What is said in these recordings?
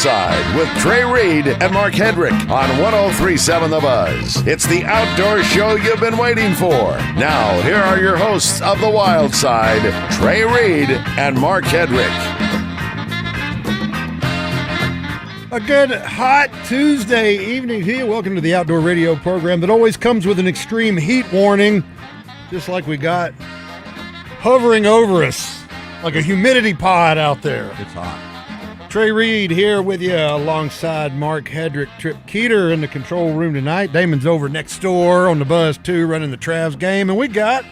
Side with Trey Reid and Mark Hedrick on 103.7 The Buzz. It's the outdoor show you've been waiting for. Now, here are your hosts of The Wild Side, Trey Reid and Mark Hedrick. A good hot Tuesday evening here. Welcome to the outdoor radio program that always comes with an extreme heat warning, just like we got hovering over us like a humidity pod out there. It's hot. Trey Reid here with you alongside Mark Hedrick. Trip Keeter in the control room tonight. Damon's over next door on the Buzz 2 running the Travs game. And we got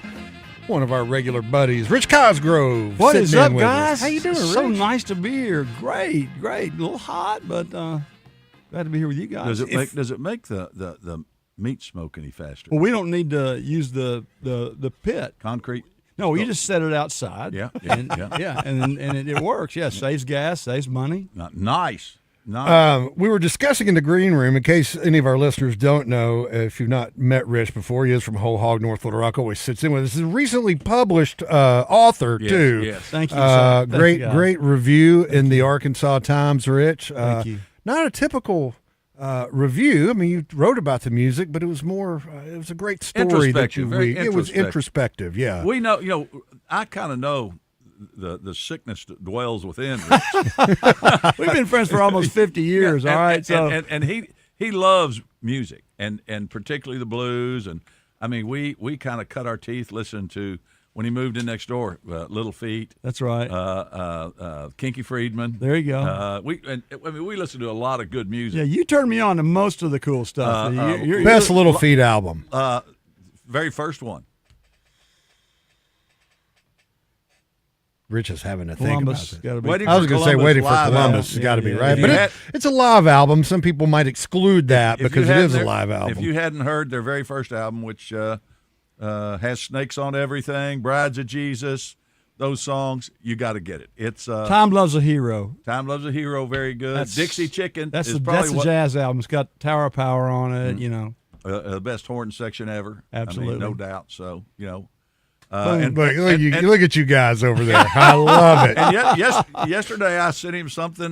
one of our regular buddies, Rich Cosgrove. What is up, guys? How you doing, Rich? So nice to be here. Great. A little hot, but glad to be here with you guys. Does it make the meat smoke any faster? Well, we don't need to use the pit. Concrete? No, you just set it outside. Yeah. And it works. Yeah, saves gas, saves money. Nice. We were discussing in the green room, in case any of our listeners don't know, if you've not met Rich before, he is from Whole Hog, North Little Rock, always sits in with us. He's a recently published author, too. Yes. Thank you, sir. Great review in the Arkansas Times, Rich. Thank you. Not a typical review. I mean, you wrote about the music, but it was more, it was a great story that you read. It was introspective, yeah. We know, I kind of know the sickness that dwells within. We've been friends for almost 50 years, all right? And he loves music, and particularly the blues. And, I mean, we kind of cut our teeth listening to, when he moved in next door, Little Feat. That's right. Kinky Friedman. There you go. We listen to a lot of good music. Yeah, you turned me on to most of the cool stuff. Best Little Feat album. Very first one. Rich is having to Columbus, think about it. I was going to say Waiting for Columbus has got to be right. But it's a live album. Some people might exclude that because it is a live album. If you hadn't heard their very first album, which has Snakes on Everything, Brides of Jesus, those songs, you got to get it. It's Time Loves a Hero. Time Loves a Hero, very good. Dixie Chicken. That's the jazz album. It's got Tower of Power on it, the best horn section ever. Absolutely. I mean, no doubt. So, look at you guys over there. I love it. And yesterday I sent him something.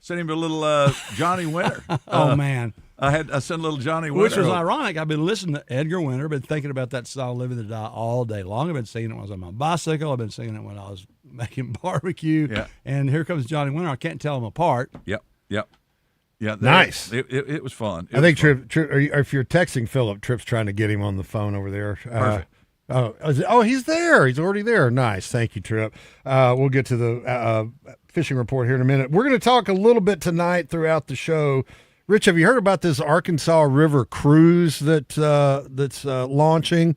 Sent him a little Johnny Winter. Oh man, I sent a little Johnny Winter, which was ironic. I've been listening to Edgar Winter. Been thinking about that song "Living to Die" all day long. I've been singing it when I was on my bicycle. I've been singing it when I was making barbecue. Yeah. And here comes Johnny Winter. I can't tell them apart. Yep. Yeah, nice. It was fun. I think Trip, if you're texting Philip, Trip's trying to get him on the phone over there. Perfect. He's there. He's already there. Nice. Thank you, Trip. We'll get to the fishing report here in a minute. We're going to talk a little bit tonight throughout the show. Rich, have you heard about this Arkansas River cruise that's launching?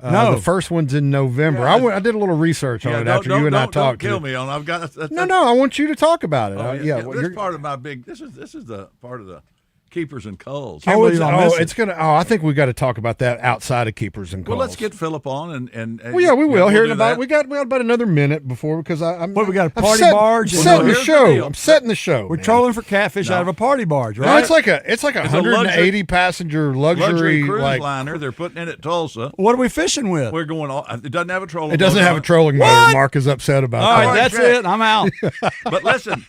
No. The first one's in November. Yeah, I did a little research on it after you and I talked. Don't kill me on. I've got No. I want you to talk about it. This is part of my big. This is the part of the Keepers and Culls. I think we got to talk about that outside of Keepers and Culls. Well, let's get Philip on and well, yeah, we will. Here in about we got about another minute before because I'm. What we got a party barge? I'm setting the show. I'm setting the show. We're trolling for catfish out of a party barge, right? No, it's like a 180 passenger luxury cruise liner. They're putting in at Tulsa. What are we fishing with? We're going. It doesn't have a trolling. It doesn't have a trolling motor. Mark is upset about that. All right, that's it. I'm out. But listen,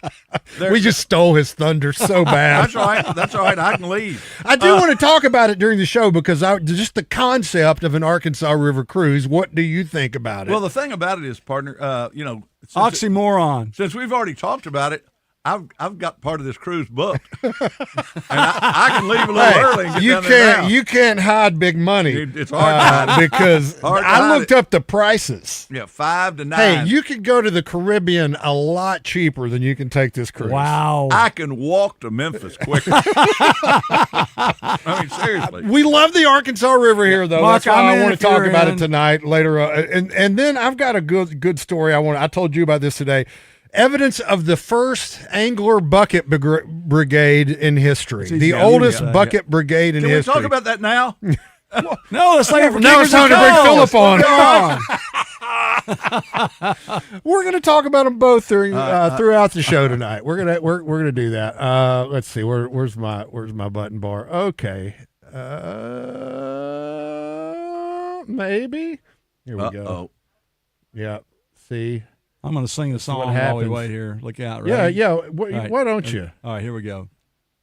we just stole his thunder so bad. That's all right. I can leave. I do want to talk about it during the show because just the concept of an Arkansas River cruise. What do you think about it? Well, the thing about it is, partner, oxymoron. Since we've already talked about it, I've got part of this cruise booked, and I can leave a little early. And get you can't hide big money. Dude, it's hard to hide because I looked up the prices. Yeah, 5 to 9. Hey, you could go to the Caribbean a lot cheaper than you can take this cruise. Wow, I can walk to Memphis quicker. I mean, seriously. We love the Arkansas River here, though. Mark, that's why I want to talk about it tonight later on. And then I've got a good story. I told you about this today. Evidence of the first angler bucket brigade in history. The oldest bucket brigade in history. Can we talk about that now? No, it's like now it's time to bring Philip on. We're going to talk about them both throughout the show tonight. We're gonna do that. Let's see. Where's my button bar? Okay. Maybe. Here we go. Yeah. See. I'm going to sing the song what while we happens. wait here. Look out, right? Yeah, yeah. right. Why don't you? All right, here we go.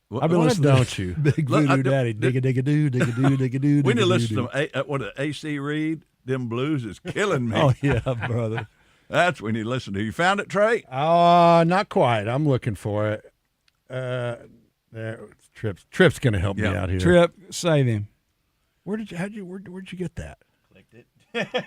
What- I've been Why listening don't to you? Big Look, Voodoo Daddy. Digga-digga-doo, digga-doo, digga-doo, We need to digga-doo, listen doo. to what AC Reid. Them blues is killing me. Oh, yeah, brother. That's what we need to listen to. You found it, Trey? Not quite. I'm looking for it. There, Trip's going to help me Yeah. out here. Trip, save him. Where'd you get that?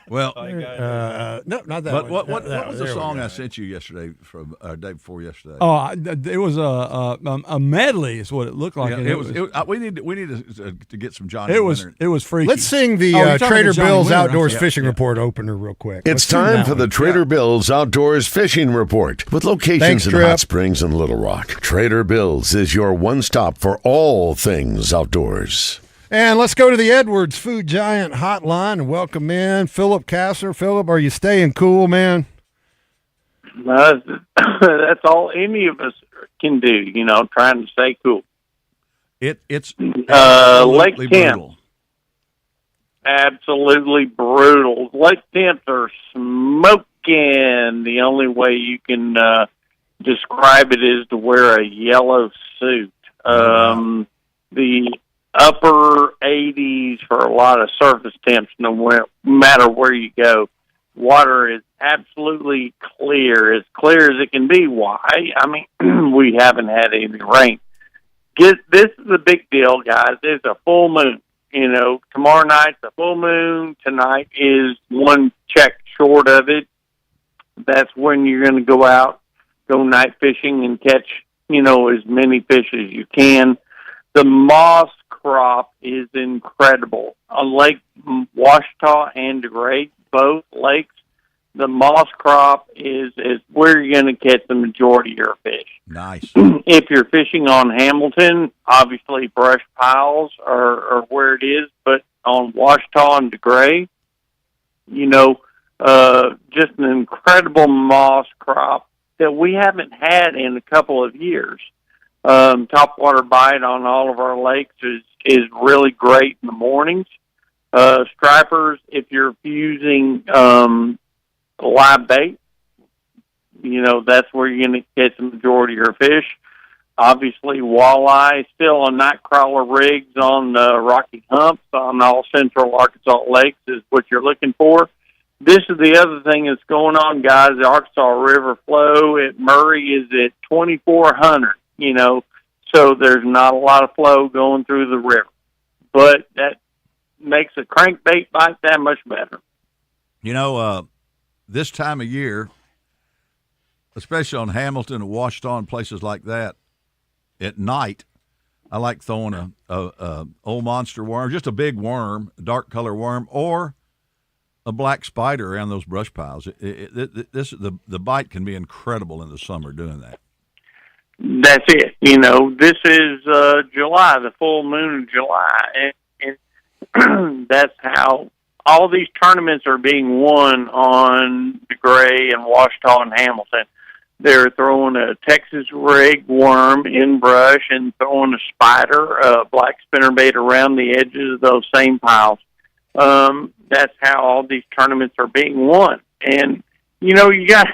Well, No, not that but one. what That was one. the There we song go. I sent you yesterday from day before yesterday? Oh, it was a medley is what it looked like. Yeah, and it was. We need to get some Johnny. it was Winter. it was freaky. Let's sing the Oh, you're talking Trader to Johnny Bill's Winter. Outdoors Yeah, Fishing yeah. Report opener real quick. It's Let's sing time that for the one. Trader Bill's Outdoors Fishing Report with locations Thanks, in Trip. Hot Springs and Little Rock. Trader Bill's is your one stop for all things outdoors. And let's go to the Edwards Food Giant Hotline and welcome in Philip Kasser. Philip, are you staying cool, man? That's all any of us can do, trying to stay cool. It's Lake absolutely Temp. brutal. Absolutely brutal. Lake temps are smoking. The only way you can describe it is to wear a yellow suit. The upper 80s for a lot of surface temps, no matter where you go. Water is absolutely clear as it can be. Why? I mean, we haven't had any rain. This is a big deal, guys. It's a full moon. Tomorrow night's a full moon. Tonight is one check short of it. That's when you're going to go out, go night fishing and catch, as many fish as you can. The moss crop is incredible. On Lake Washita and DeGray, both lakes, the moss crop is where you're going to catch the majority of your fish. Nice. If you're fishing on Hamilton, obviously brush piles are where it is, but on Washita and DeGray, just an incredible moss crop that we haven't had in a couple of years. Topwater bite on all of our lakes is really great in the mornings. Stripers, if you're using live bait, that's where you're going to catch the majority of your fish. Obviously, walleye, still on night crawler rigs on Rocky Humps on all central Arkansas lakes is what you're looking for. This is the other thing that's going on, guys. The Arkansas River flow at Murray is at 2,400, so there's not a lot of flow going through the river. But that makes a crankbait bite that much better. This time of year, especially on Hamilton and Washita and places like that, at night, I like throwing a old monster worm, just a big worm, a dark color worm, or a black spider around those brush piles. The bite can be incredible in the summer doing that. That's it. This is July, the full moon of July, and that's how all these tournaments are being won on DeGray and Washita and Hamilton. They're throwing a Texas rig worm in brush and throwing a spider, black spinnerbait around the edges of those same piles. That's how all these tournaments are being won. And, you got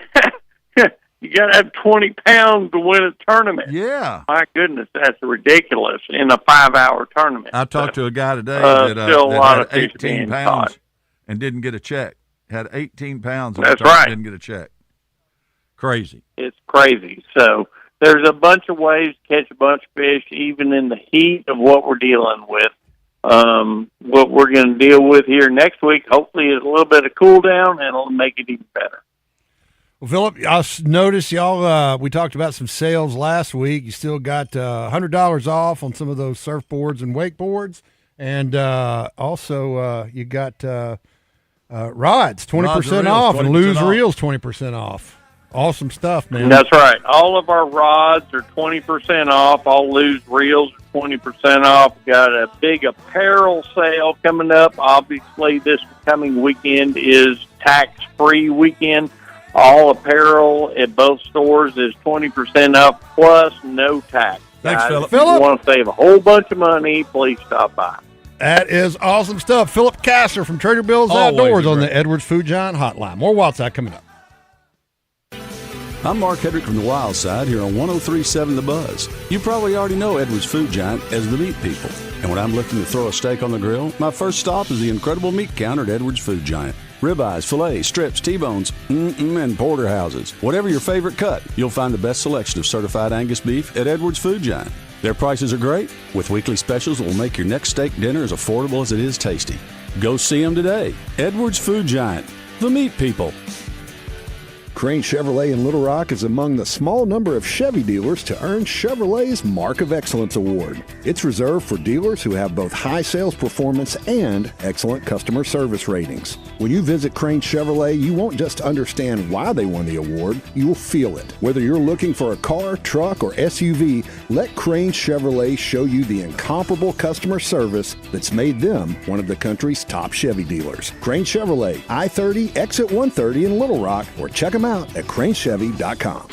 you got to have 20 pounds to win a tournament. Yeah. My goodness, that's ridiculous in a 5-hour tournament. I talked to a guy today still a that lot had of fish 18 being pounds caught. and didn't get a check. Had 18 pounds and That's right. didn't get a check. Crazy. It's crazy. So there's a bunch of ways to catch a bunch of fish, even in the heat of what we're dealing with. What we're going to deal with here next week, hopefully, is a little bit of cool down, and it'll make it even better. Well, Philip, I noticed y'all, we talked about some sales last week. You still got $100 off on some of those surfboards and wakeboards. And also you got rods, 20% off, and loose reels, 20% off. Awesome stuff, man. That's right. All of our rods are 20% off. All loose reels are 20% off. We've got a big apparel sale coming up. Obviously, this coming weekend is tax-free weekend. All apparel at both stores is 20% off plus no tax. Thanks, Guys, Philip. If you want to save a whole bunch of money, please stop by. That is awesome stuff. Philip Kasser from Trader Bill's Always Outdoors on great. the Edwards Food Giant Hotline. More Wildside coming up. I'm Mark Hedrick from the Wild Side here on 103.7 The Buzz. You probably already know Edwards Food Giant as the meat people. And when I'm looking to throw a steak on the grill, my first stop is the incredible meat counter at Edwards Food Giant. Ribeyes, fillets, strips, T-bones, and porterhouses. Whatever your favorite cut, you'll find the best selection of certified Angus beef at Edwards Food Giant. Their prices are great, with weekly specials that will make your next steak dinner as affordable as it is tasty. Go see them today. Edwards Food Giant, the meat people. Crane Chevrolet in Little Rock is among the small number of Chevy dealers to earn Chevrolet's Mark of Excellence Award. It's reserved for dealers who have both high sales performance and excellent customer service ratings. When you visit Crane Chevrolet, you won't just understand why they won the award, you will feel it. Whether you're looking for a car, truck, or SUV, let Crane Chevrolet show you the incomparable customer service that's made them one of the country's top Chevy dealers. Crane Chevrolet, I-30, exit 130 in Little Rock, or check them out at cranechevy.com.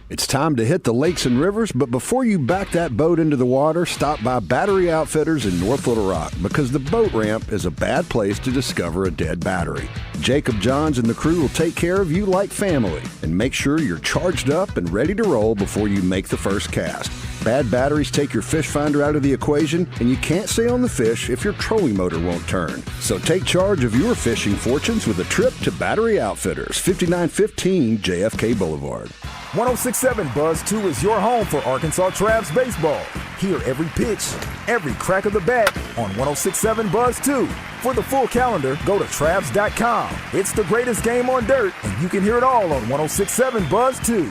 It's time to hit the lakes and rivers, but before you back that boat into the water, stop by Battery Outfitters in North Little Rock, because the boat ramp is a bad place to discover a dead battery. Jacob Johns and the crew will take care of you like family and make sure you're charged up and ready to roll before you make the first cast. Bad batteries take your fish finder out of the equation, and you can't stay on the fish if your trolling motor won't turn. So take charge of your fishing fortunes with a trip to Battery Outfitters, 5915 JFK Boulevard. 106.7 Buzz 2 is your home for Arkansas Travs baseball. Hear every pitch, every crack of the bat on 106.7 Buzz 2. For the full calendar, go to Travs.com. It's the greatest game on dirt, and you can hear it all on 106.7 Buzz 2.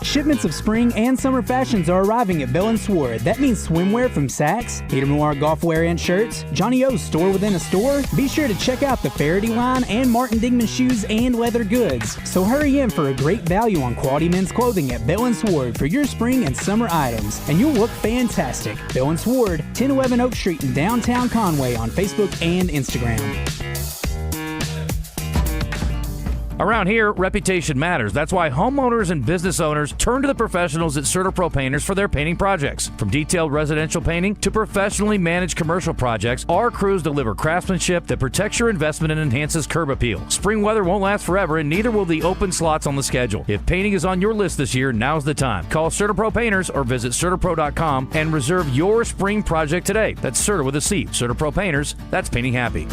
Shipments of spring and summer fashions are arriving at Bell & Sword. That means swimwear from Saks, Peter Noir golf wear and shirts, Johnny O's store within a store. Be sure to check out the Faraday line and Martin Dingman shoes and leather goods. So hurry in for a great value on quality men's clothing at Bell & Sword for your spring and summer items, and you'll look fantastic. Bell & Sword, 1011 Oak Street in downtown Conway on Facebook and Instagram. Around here, reputation matters. That's why homeowners and business owners turn to the professionals at CertaPro Painters for their painting projects. From detailed residential painting to professionally managed commercial projects, our crews deliver craftsmanship that protects your investment and enhances curb appeal. Spring weather won't last forever, and neither will the open slots on the schedule. If painting is on your list this year, now's the time. Call CertaPro Painters or visit CertaPro.com and reserve your spring project today. That's Certa with a C. CertaPro Painters, that's painting happy.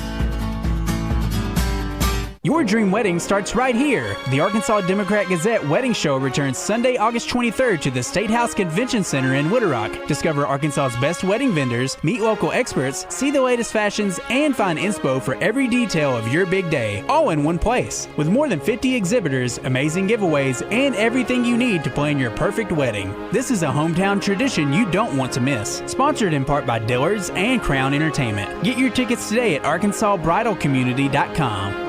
Your dream wedding starts right here. The Arkansas Democrat-Gazette Wedding Show returns Sunday, August 23rd to the State House Convention Center in Little Rock. Discover Arkansas's best wedding vendors, meet local experts, see the latest fashions, and find inspo for every detail of your big day, all in one place. With more than 50 exhibitors, amazing giveaways, and everything you need to plan your perfect wedding. This is a hometown tradition you don't want to miss. Sponsored in part by Dillard's and Crown Entertainment. Get your tickets today at arkansasbridalcommunity.com.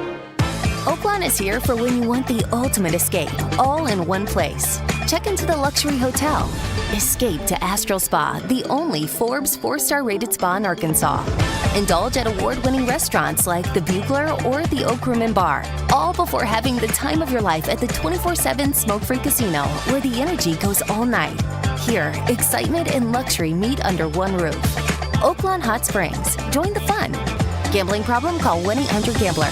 Oaklawn is here for when you want the ultimate escape, all in one place. Check into the luxury hotel. Escape to Astral Spa, the only Forbes 4-star rated spa in Arkansas. Indulge at award-winning restaurants like the Bugler or the Oak Room and Bar, all before having the time of your life at the 24/7 smoke-free casino, where the energy goes all night. Here, excitement and luxury meet under one roof. Oaklawn Hot Springs. Join the fun. Gambling problem? Call 1-800-GAMBLER.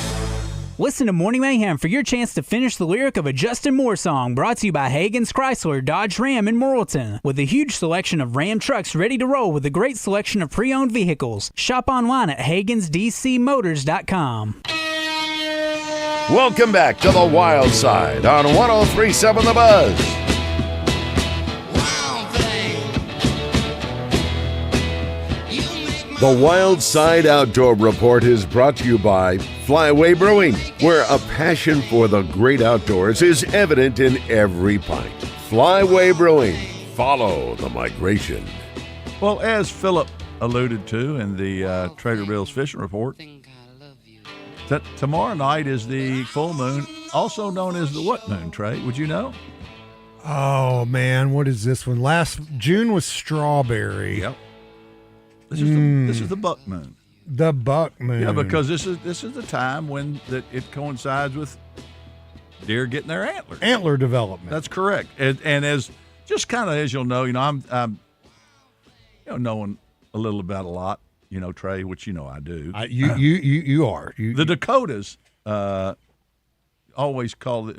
Listen to Morning Mayhem for your chance to finish the lyric of a Justin Moore song, brought to you by Hagen's Chrysler, Dodge Ram in Morrilton. With a huge selection of Ram trucks ready to roll with a great selection of pre-owned vehicles. Shop online at HagensDCMotors.com. Welcome back to the Wild Side on 103.7 The Buzz. The Wild Side Outdoor Report is brought to you by Flyaway Brewing, where a passion for the great outdoors is evident in every pint. Flyaway Brewing. Follow the migration. Well, as Philip alluded to in the Trader Bill's Fishing Report, tomorrow night is the full moon, also known as the what moon, Trey? Would you know? Oh, man, what is this one? Last June was strawberry. Yep. This is the buck moon. The buck moon. Yeah, because this is the time when it coincides with deer getting their antlers. Antler development. That's correct. And as just kind of as you'll know, I'm knowing a little about a lot, Trey, which I do. You are. The Dakotas always call it.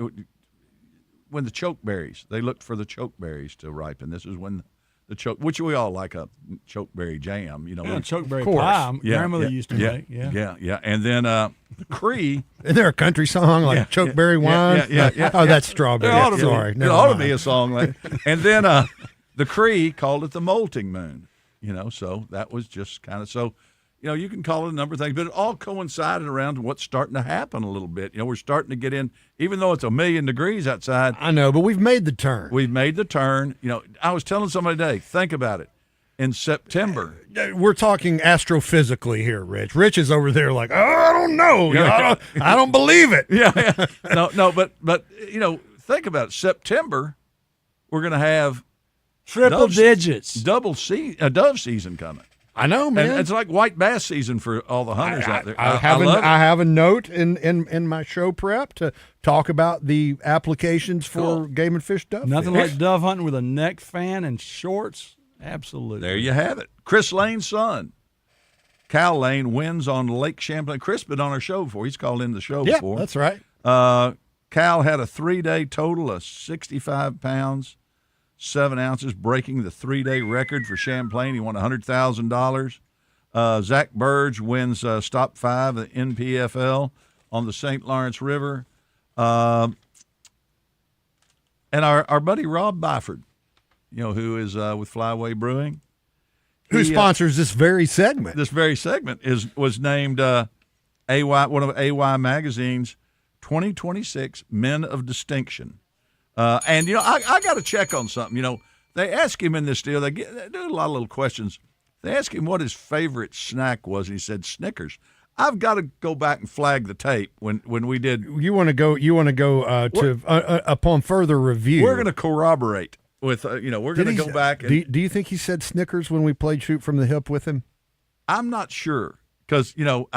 when the chokeberries. They looked for the chokeberries to ripen. This is when the choke, which we all like a chokeberry jam, you know. Chokeberry pie. Grandmother used to make. Yeah. And then the Cree. Is there a country song like chokeberry wine? Yeah. Oh, that's strawberry. It ought to Sorry. be. It ought to be a song like. And then the Cree called it the molting moon. You know, so that was just kind of so. You know, you can call it a number of things, but it all coincided around what's starting to happen a little bit. You know, we're starting to get in, even though it's 1,000,000 degrees outside. I know, but we've made the turn. We've made the turn. You know, I was telling somebody today, think about it. In September. We're talking astrophysically here, Rich. Rich is over there like, oh, I don't know. I don't believe it. Yeah. No, but you know, think about it. September, we're going to have triple digits. Dove season coming. I know, man. And it's like white bass season for all the hunters out there. I have a note in my show prep to talk about the applications for game and fish dove. Nothing like dove hunting with a neck fan and shorts. Absolutely. There you have it. Chris Lane's son, Cal Lane, wins on Lake Champlain. Chris been on our show before. He's called in the show before. Yeah, that's right. Cal had a 3-day total of 65 pounds. 7 ounces, breaking the 3-day record for Champlain. He won $100,000. Zach Burge wins Stop 5 at NPFL on the St. Lawrence River. And our buddy Rob Byford, you know, who is with Flyway Brewing. Who sponsors this very segment. This very segment was named one of AY Magazine's 2026 Men of Distinction. And, you know, I got to check on something. You know, they ask him in this deal, they do a lot of little questions. They ask him what his favorite snack was, and he said Snickers. I've got to go back and flag the tape when we did. You want to go to upon further review. We're going to corroborate with, we're going to go back. And, do you think he said Snickers when we played Shoot from the Hip with him? I'm not sure because, you know,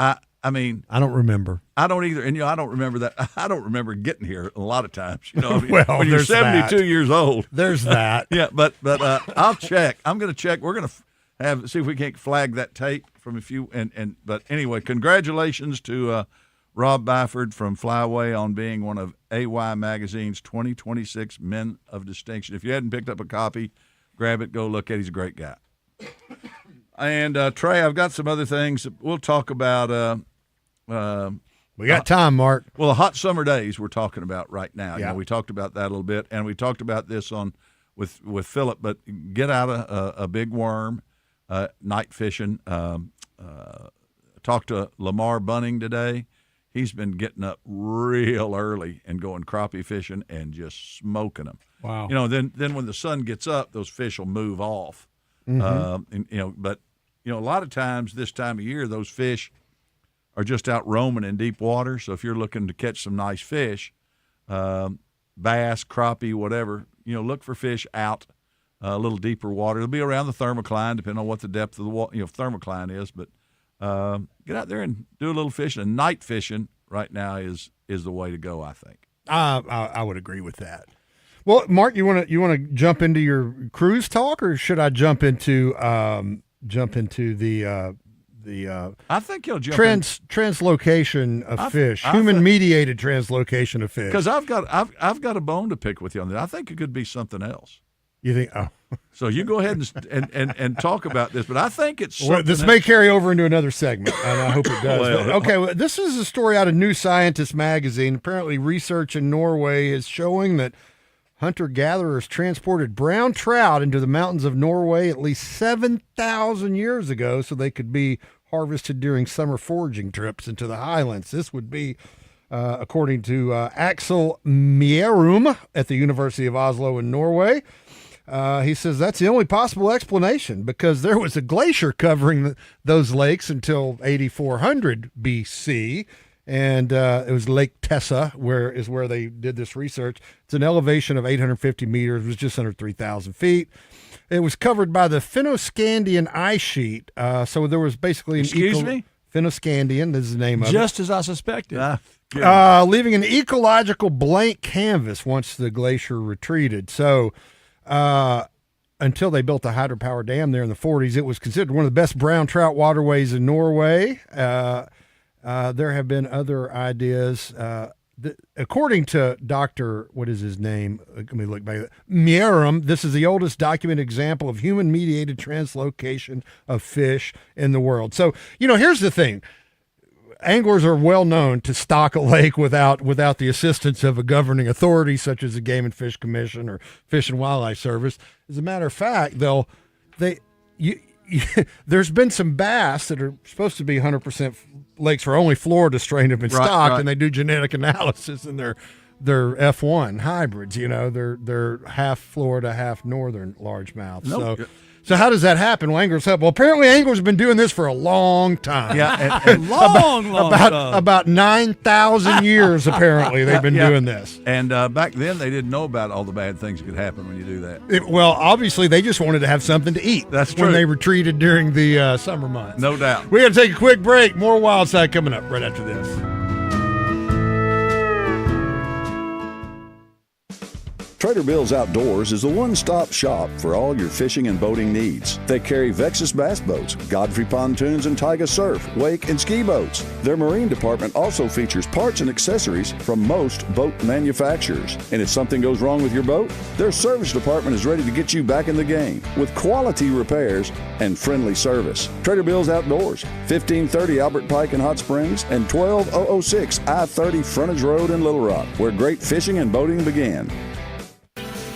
I mean, I don't remember. I don't either, and I don't remember that. I don't remember getting here a lot of times. You know, I mean, well, when you're 72 years old, there's that. Yeah, but I'll check. I'm going to check. We're going to see if we can't flag that tape from a few. But anyway, congratulations to Rob Byford from Flyway on being one of AY Magazine's 2026 Men of Distinction. If you hadn't picked up a copy, grab it. Go look at it. He's a great guy. And Trey, I've got some other things we'll talk about. We got time, Mark. Well, the hot summer days we're talking about right now. Yeah. You know, we talked about that a little bit, and we talked about this with Philip. But get out a big worm, night fishing. Talked to Lamar Bunning today. He's been getting up real early and going crappie fishing and just smoking them. Wow. You know, then when the sun gets up, those fish will move off. Mm-hmm. But a lot of times this time of year, those fish are just out roaming in deep water. So if you're looking to catch some nice fish, bass, crappie, whatever, look for fish out a little deeper water. It'll be around the thermocline, depending on what the depth of the water, thermocline is. But get out there and do a little fishing. And night fishing right now is the way to go, I think. I would agree with that. Well, Mark, you want to jump into your cruise talk, or should I jump into the I think you'll jump translocation of fish, human mediated translocation of fish. Because I've got a bone to pick with you on that. I think it could be something else. You think? Oh, so you go ahead and talk about this, but I think it's this may carry over into another segment, and I hope it does. Well, this is a story out of New Scientist magazine. Apparently, research in Norway is showing that hunter-gatherers transported brown trout into the mountains of Norway at least 7,000 years ago so they could be harvested during summer foraging trips into the highlands. This would be, according to Axel Mierum at the University of Oslo in Norway. He says that's the only possible explanation because there was a glacier covering those lakes until 8400 BC. And it was Lake Tessa, where they did this research. It's an elevation of 850 meters. It was just under 3,000 feet. It was covered by the Fennoscandian ice sheet. So there was basically Fennoscandian is the name of it. Just as I suspected. Leaving an ecological blank canvas once the glacier retreated. So until they built the hydropower dam there in the 40s, it was considered one of the best brown trout waterways in Norway. There have been other ideas. according to Dr. what is his name? Let me look back. Mierum, this is the oldest documented example of human-mediated translocation of fish in the world. So, here's the thing. Anglers are well known to stock a lake without the assistance of a governing authority such as the Game and Fish Commission or Fish and Wildlife Service. As a matter of fact, there's been some bass that are supposed to be 100% lakes where only Florida strain have been stocked, and they do genetic analysis and they're F1 hybrids. They're half Florida, half northern largemouth. Nope. So how does that happen? Well, anglers have. Well, apparently anglers have been doing this for a long time. Yeah, about 9,000 years. Apparently, they've been doing this. And back then, they didn't know about all the bad things that could happen when you do that. Well, obviously, they just wanted to have something to eat. That's true. When they retreated during the summer months. No doubt. We got to take a quick break. More Wild Side coming up right after this. Trader Bill's Outdoors is the one-stop shop for all your fishing and boating needs. They carry Vexus bass boats, Godfrey pontoons, and Taiga surf, wake, and ski boats. Their marine department also features parts and accessories from most boat manufacturers. And if something goes wrong with your boat, their service department is ready to get you back in the game with quality repairs and friendly service. Trader Bill's Outdoors, 1530 Albert Pike in Hot Springs and 12006 I-30 Frontage Road in Little Rock, where great fishing and boating began.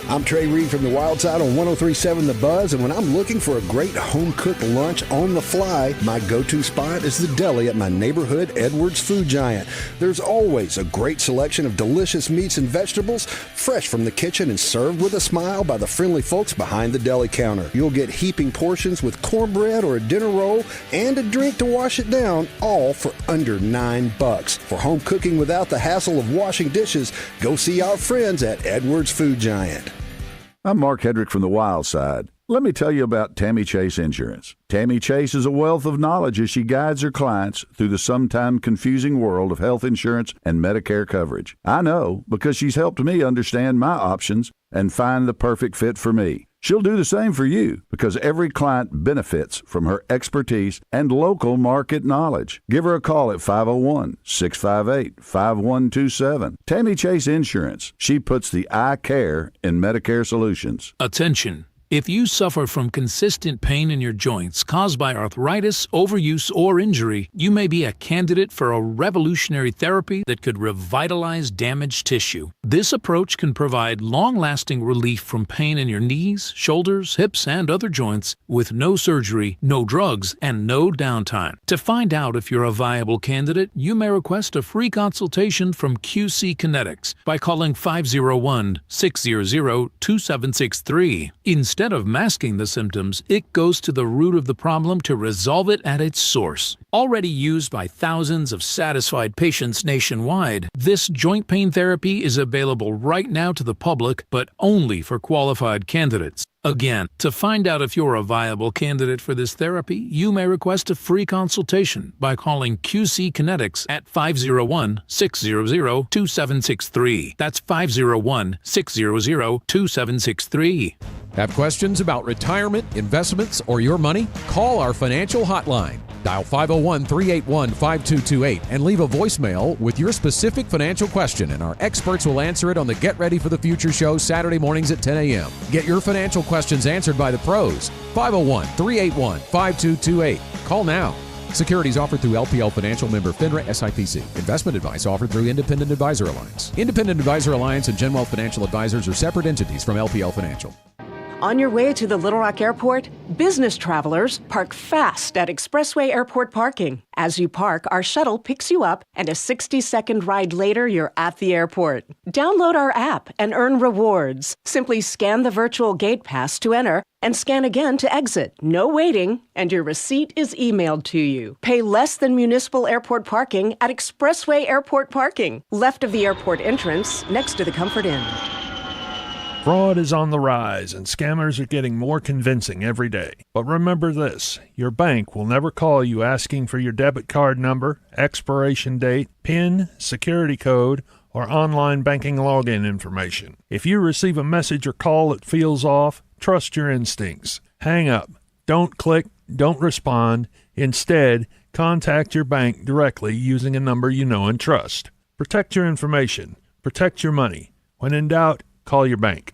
I'm Trey Reid from the Wild Side on 103.7 The Buzz, and when I'm looking for a great home-cooked lunch on the fly, my go-to spot is the deli at my neighborhood Edwards Food Giant. There's always a great selection of delicious meats and vegetables, fresh from the kitchen and served with a smile by the friendly folks behind the deli counter. You'll get heaping portions with cornbread or a dinner roll and a drink to wash it down, all for under $9. For home cooking without the hassle of washing dishes, go see our friends at Edwards Food Giant. I'm Mark Hedrick from the Wild Side. Let me tell you about Tammy Chase Insurance. Tammy Chase is a wealth of knowledge as she guides her clients through the sometimes confusing world of health insurance and Medicare coverage. I know because she's helped me understand my options and find the perfect fit for me. She'll do the same for you because every client benefits from her expertise and local market knowledge. Give her a call at 501-658-5127. Tammy Chase Insurance. She puts the I care in Medicare solutions. Attention. If you suffer from consistent pain in your joints caused by arthritis, overuse, or injury, you may be a candidate for a revolutionary therapy that could revitalize damaged tissue. This approach can provide long-lasting relief from pain in your knees, shoulders, hips, and other joints with no surgery, no drugs, and no downtime. To find out if you're a viable candidate, you may request a free consultation from QC Kinetics by calling 501-600-2763. Instead of masking the symptoms, it goes to the root of the problem to resolve it at its source. Already used by thousands of satisfied patients nationwide, this joint pain therapy is available right now to the public, but only for qualified candidates. Again, to find out if you're a viable candidate for this therapy, you may request a free consultation by calling QC Kinetics at 501-600-2763. That's 501-600-2763. Have questions about retirement, investments, or your money? Call our financial hotline. Dial 501-381-5228 and leave a voicemail with your specific financial question, and our experts will answer it on the Get Ready for the Future show Saturday mornings at 10 a.m. Get your financial questions answered by the pros. 501-381-5228. Call now. Securities offered through LPL Financial, member FINRA SIPC. Investment advice offered through Independent Advisor Alliance. Independent Advisor Alliance and GenWealth Financial Advisors are separate entities from LPL Financial. On your way to the Little Rock Airport, business travelers park fast at Expressway Airport parking. As you park, our shuttle picks you up, and a 60-second ride later, you're at the airport. Download our app and earn rewards. Simply scan the virtual gate pass to enter and scan again to exit. No waiting, and your receipt is emailed to you. Pay less than municipal airport parking at Expressway Airport parking, left of the airport entrance, next to the Comfort Inn. Fraud is on the rise, and scammers are getting more convincing every day. But remember this, your bank will never call you asking for your debit card number, expiration date, PIN, security code, or online banking login information. If you receive a message or call that feels off, trust your instincts. Hang up. Don't click. Don't respond. Instead, contact your bank directly using a number you know and trust. Protect your information. Protect your money. When in doubt, call your bank.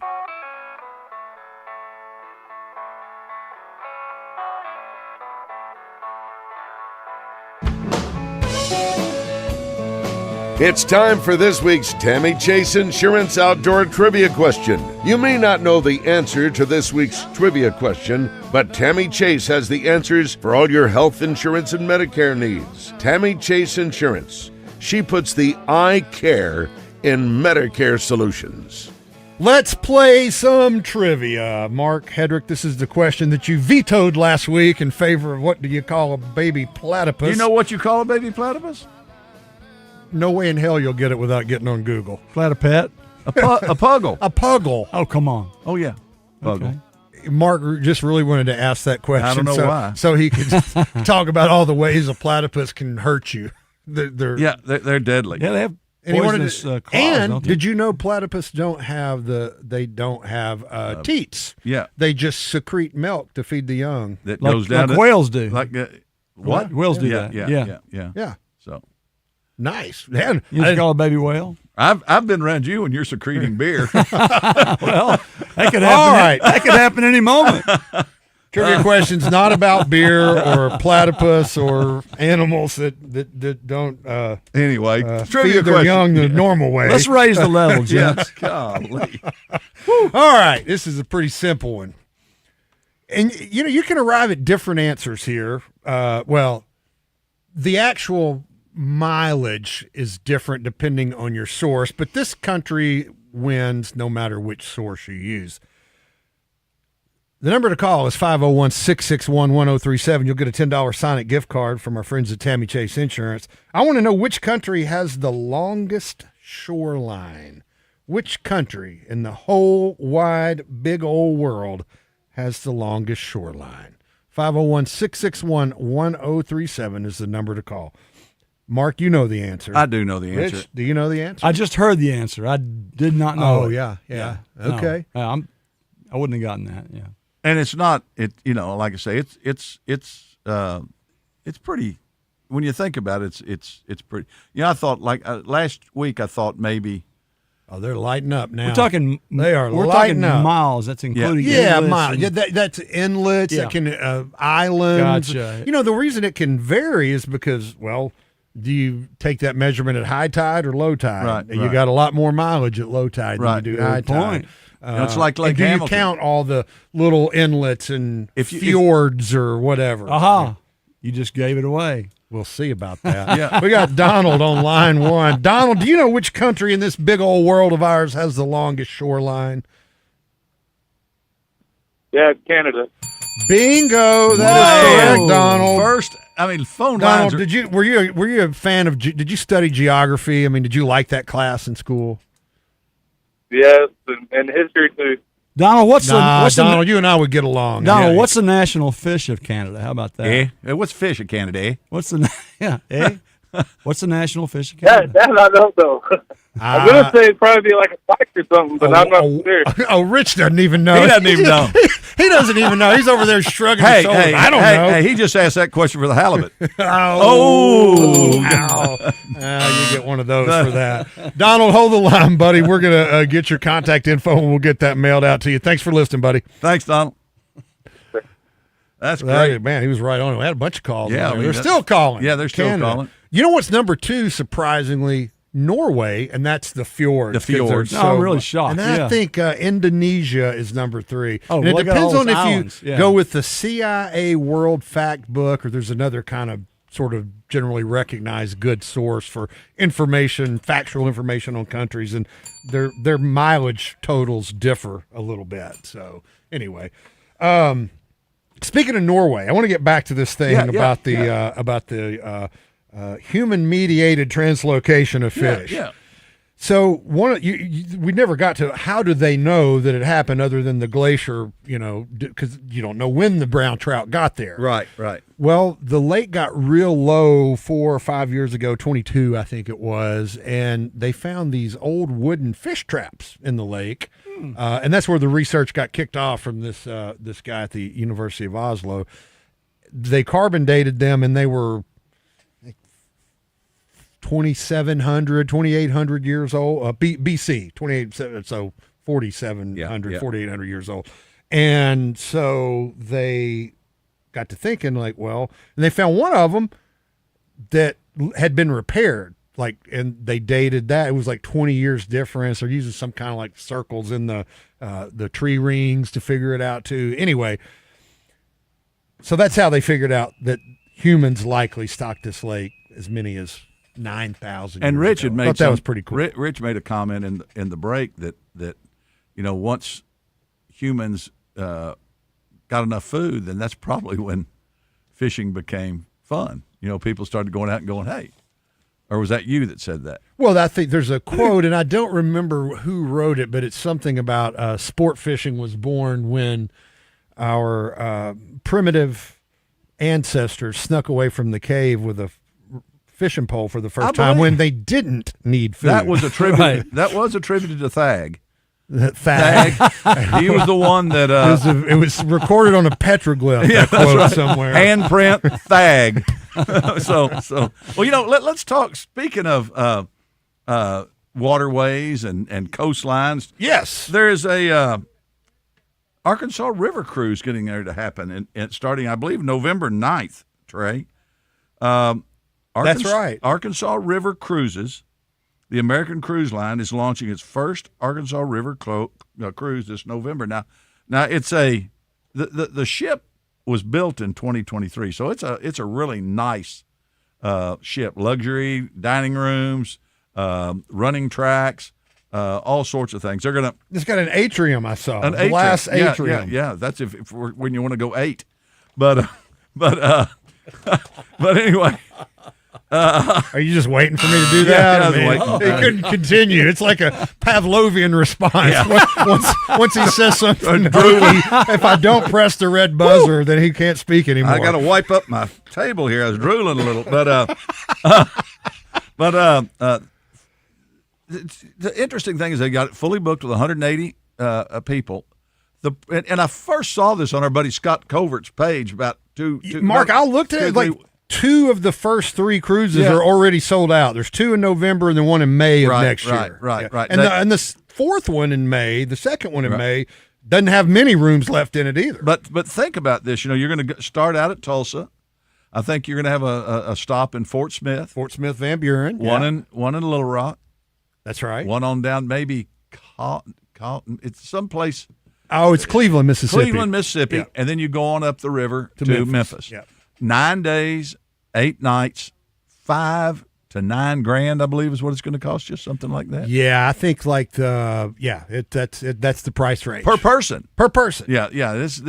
It's time for this week's Tammy Chase Insurance Outdoor Trivia Question. You may not know the answer to this week's trivia question, but Tammy Chase has the answers for all your health insurance and Medicare needs. Tammy Chase Insurance. She puts the I care in Medicare solutions. Let's play some trivia. Mark Hedrick, this is the question that you vetoed last week in favor of what do you call a baby platypus? Do you know what you call a baby platypus? No way in hell you'll get it without getting on Google. Platypet? A puggle. A puggle. Oh, come on. Oh, yeah. Puggle. Okay. Mark just really wanted to ask that question. I don't know why. So he could talk about all the ways a platypus can hurt you. They're deadly. Yeah, they have and poisonous claws, don't they? did you know platypus don't have teats? Yeah. They just secrete milk to feed the young. That goes down like whales do. Like what? Whales do Yeah, that. Yeah. So Nice. Man, You just call a baby whale? I've been around you when you're secreting beer. Well, that could happen. All right. That could happen any moment. Trivia questions not about beer or platypus or animals that don't Anyway, feed trivia their question. young the normal way. Let's raise the level, Jim. Yes, golly. All right, this is a pretty simple one, and you can arrive at different answers here. The actual mileage is different depending on your source, but this country wins no matter which source you use. The number to call is 501-661-1037. You'll get a $10 Sonic gift card from our friends at Tammy Chase Insurance. I want to know which country has the longest shoreline. Which country in the whole wide, big old world has the longest shoreline? 501-661-1037 is the number to call. Mark, you know the answer. I do know the answer. Rich, do you know the answer? I just heard the answer. I did not know. Oh, it. yeah. Okay. No, I wouldn't have gotten that. Yeah. And it's not like I say, it's pretty. When you think about it, it's pretty. I thought last week I thought maybe. Oh, they're lighting up now. We're talking. We're talking up. miles. That's including miles. Yeah, that's inlets. Yeah. That can islands. Gotcha. The reason it can vary is because do you take that measurement at high tide or low tide? Right. You got a lot more mileage at low tide than you do high tide. It's like Lake do Hamilton. You count all the little inlets and fjords or whatever? Aha! You just gave it away. We'll see about that. We got Donald on line one. Donald, do you know which country in this big old world of ours has the longest shoreline? Yeah, Canada. Bingo! That is correct, Donald. Phone Donald, lines. were you a fan of? Did you study geography? I mean, did you like that class in school? Yes, and history too. Donald, Donald, you and I would get along. Donald, what's the national fish of Canada? How about that? What's fish of Canada? What's the What's the national fish of Canada? That I don't know. I'm gonna say it'd probably be like a pike or something, but I'm not sure. Rich doesn't even know. He doesn't even know. He doesn't even know. He's over there shrugging his shoulders. I don't know. Hey, he just asked that question for the halibut. Ow. You get one of those for that. Donald, hold the line, buddy. We're going to get your contact info, and we'll get that mailed out to you. Thanks for listening, buddy. Thanks, Donald. That's great. Man, he was right on. We had a bunch of calls. Yeah, they're still calling. Yeah, they're still Canada. calling. You know what's number 2, surprisingly? Norway, and that's the fjords. The fjords. I'm really shocked. And I think Indonesia is number 3. Oh, and it look at depends all on those if islands. you go with the CIA World Fact Book, or there's another kind of sort of generally recognized good source for information, factual information on countries, and their mileage totals differ a little bit. So anyway, speaking of Norway, I want to get back to this thing about the human-mediated translocation of fish. Yeah. So we never got to how do they know that it happened other than the glacier, because you don't know when the brown trout got there. Right. Well, the lake got real low 4 or 5 years ago, 22 I think it was, and they found these old wooden fish traps in the lake. And that's where the research got kicked off from this guy at the University of Oslo. They carbon dated them, and they were 2,800 years old, BC, 28, so 4,700, 4,800 years old. And so they got to thinking, like, well, and they found one of them that had been repaired, like, and they dated that. It was like 20 years difference. They're using some kind of like circles in the tree rings to figure it out too. Anyway, so that's how they figured out that humans likely stocked this lake as many as 9,000. And Rich had made that was pretty cool. Rich made a comment in the break that once humans got enough food, then that's probably when fishing became fun. People started going out and going, hey. Or was that you that said that? Well, I think there's a quote, and I don't remember who wrote it, but it's something about sport fishing was born when our primitive ancestors snuck away from the cave with a fishing pole for the first time when they didn't need food. That was attributed. Right. That was attributed to Thag. Thag. He was the one that it was recorded on a petroglyph. Yeah, quote right. Somewhere. Handprint Thag. so well, let's talk. Speaking of waterways and coastlines, yes, there is a Arkansas River cruise getting there to happen, and starting, I believe, November 9th. Trey, that's right. Arkansas River Cruises. The American Cruise Line is launching its first Arkansas River cruise this November. Now it's the ship was built in 2023, so it's a really nice ship. Luxury dining rooms, running tracks, all sorts of things. It's got an atrium. I saw an glass atrium. Yeah. That's if when you want to go 8, but anyway. Are you just waiting for me to do that? He couldn't continue. It's like a Pavlovian response. Yeah. Once he says something, if I don't press the red buzzer, then he can't speak anymore. I got to wipe up my table here. I was drooling a little, but the interesting thing is they got it fully booked with 180 people. And I first saw this on our buddy Scott Covert's page about two. Mark, I looked at it like. 2 of the first 3 cruises are already sold out. There's 2 in November and then 1 in May of next year. Right. And the 4th one in May, the second one in May, doesn't have many rooms left in it either. But think about this. You're going to start out at Tulsa. I think you're going to have a stop in Fort Smith, Van Buren. One in Little Rock. That's right. One on down maybe Cotton. It's someplace. Oh, it's Cleveland, Mississippi. Yeah. And then you go on up the river to Memphis. Yeah. 9 days. 8 nights, $5,000 to $9,000, I believe, is what it's going to cost you, something like that. Yeah, I think like that's the price range per person. Yeah. This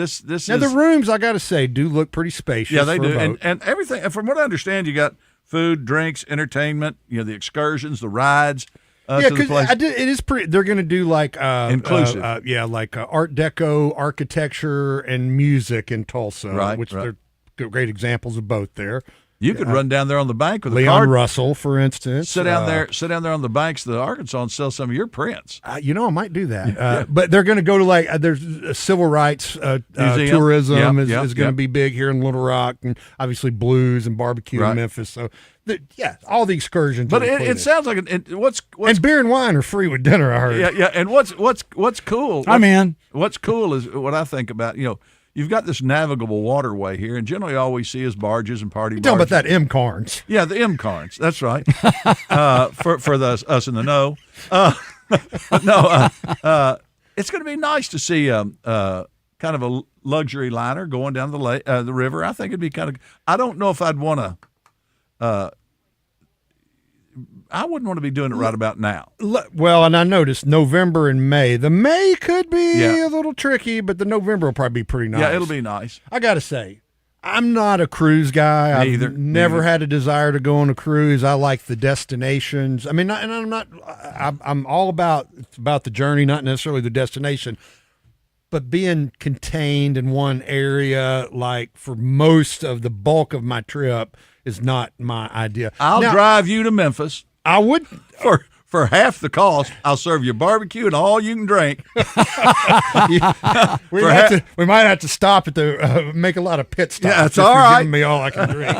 now, the rooms, I got to say, do look pretty spacious. Yeah, they do, and everything. And from what I understand, you got food, drinks, entertainment. The excursions, the rides. Yeah, because it is pretty. They're going to do like inclusive. Like Art Deco architecture and music in Tulsa, which they're great examples of both there. You could run down there on the bank with Leon a card. Russell, for instance. Sit down there on the banks of the Arkansas and sell some of your prints. I might do that. But they're going to go to there's civil rights tourism is going to be big here in Little Rock, and obviously blues and barbecue in Memphis. So all the excursions. But it sounds like what's and beer and wine are free with dinner. I heard. Yeah. And what's cool? I'm in. What's cool is what I think about. You've got this navigable waterway here, and generally all we see is barges and party barges. You're talking about that M-Carns. Yeah, the M-Carns. That's right. For us in the know. It's going to be nice to see kind of a luxury liner going down the river. I think it'd be kind of – I don't know if I'd want to I wouldn't want to be doing it right about now. Well, and I noticed November and May. The May could be a little tricky, but the November will probably be pretty nice. Yeah, it'll be nice. I got to say, I'm not a cruise guy. I've never had a desire to go on a cruise. I like the destinations. I mean, and I'm not. I'm all about the journey, not necessarily the destination. But being contained in one area, like for most of the bulk of my trip, is not my idea. I'll drive you to Memphis. I would for half the cost. I'll serve you barbecue and all you can drink. We might have to stop at the make a lot of pit stops. Yeah, that's if all you're right. giving me all I can drink.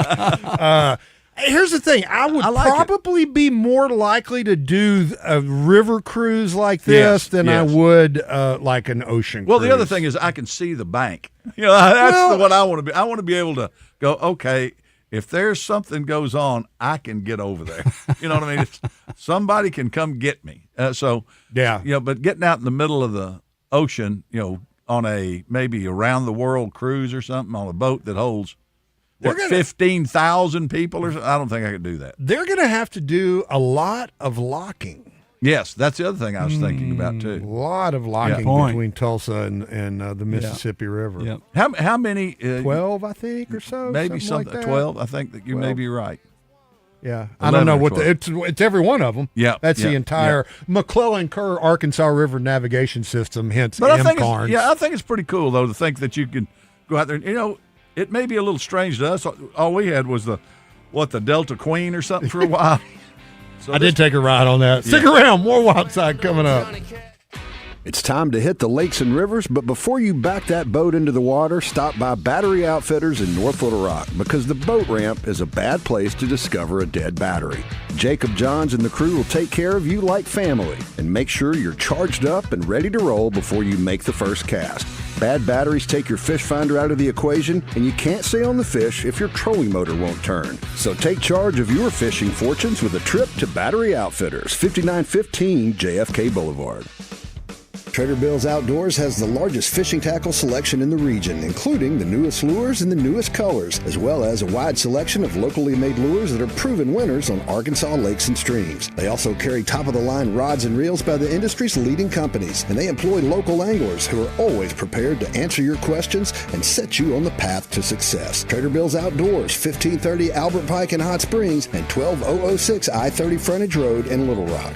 Here's the thing. I would probably be more likely to do a river cruise like this than I would like an ocean cruise. Well, the other thing is I can see the bank. That's what I want to be. I want to be able to go, okay, if there's something goes on, I can get over there. You know what I mean? Somebody can come get me. But getting out in the middle of the ocean, on a maybe around the world cruise or something on a boat that holds 15,000 people or something, I don't think I could do that. They're going to have to do a lot of locking. Yes, that's the other thing I was thinking about too. A lot of locking between Tulsa and the Mississippi River. Yeah. How many? 12, I think, or so. Maybe something like that. 12. I think that you may be right. Yeah, I don't know what it's every one of them. Yeah, that's the entire McClellan Kerr Arkansas River navigation system. Hence, I think it's pretty cool though to think that you can go out there. And, it may be a little strange to us. All we had was the Delta Queen or something for a while. I did take a ride on that. Stick around, more Wild Side coming up. It's time to hit the lakes and rivers, but before you back that boat into the water, stop by Battery Outfitters in North Little Rock, because the boat ramp is a bad place to discover a dead battery. Jacob Johns and the crew will take care of you like family and make sure you're charged up and ready to roll before you make the first cast. Bad batteries take your fish finder out of the equation, and you can't stay on the fish if your trolling motor won't turn. So take charge of your fishing fortunes with a trip to Battery Outfitters, 5915 JFK Boulevard. Trader Bill's Outdoors has the largest fishing tackle selection in the region, including the newest lures and the newest colors, as well as a wide selection of locally made lures that are proven winners on Arkansas lakes and streams. They also carry top-of-the-line rods and reels by the industry's leading companies, and they employ local anglers who are always prepared to answer your questions and set you on the path to success. Trader Bill's Outdoors, 1530 Albert Pike in Hot Springs and 12006 I-30 Frontage Road in Little Rock.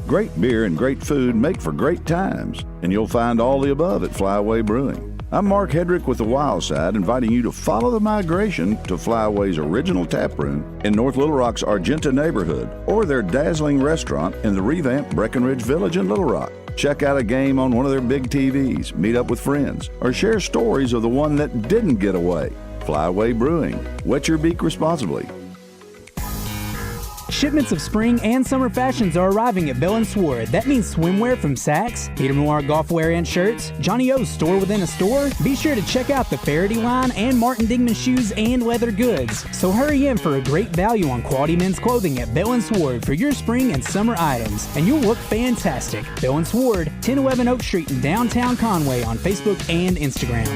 Great beer and great food make for great times, and you'll find all the above at Flyaway Brewing. I'm Mark Hedrick with The Wild Side, inviting you to follow the migration to Flyaway's original tap room in North Little Rock's Argenta neighborhood, or their dazzling restaurant in the revamped Breckenridge Village in Little Rock. Check out a game on one of their big TVs, meet up with friends, or share stories of the one that didn't get away. Flyaway Brewing. Wet your beak responsibly. Shipments of spring and summer fashions are arriving at Bell & Sword. That means swimwear from Saks, Peter Noir golf wear and shirts, Johnny O's store within a store. Be sure to check out the Faraday line and Martin Dingman shoes and leather goods. So hurry in for a great value on quality men's clothing at Bell & Sword for your spring and summer items, and you'll look fantastic. Bell & Sword, 1011 Oak Street in downtown Conway on Facebook and Instagram.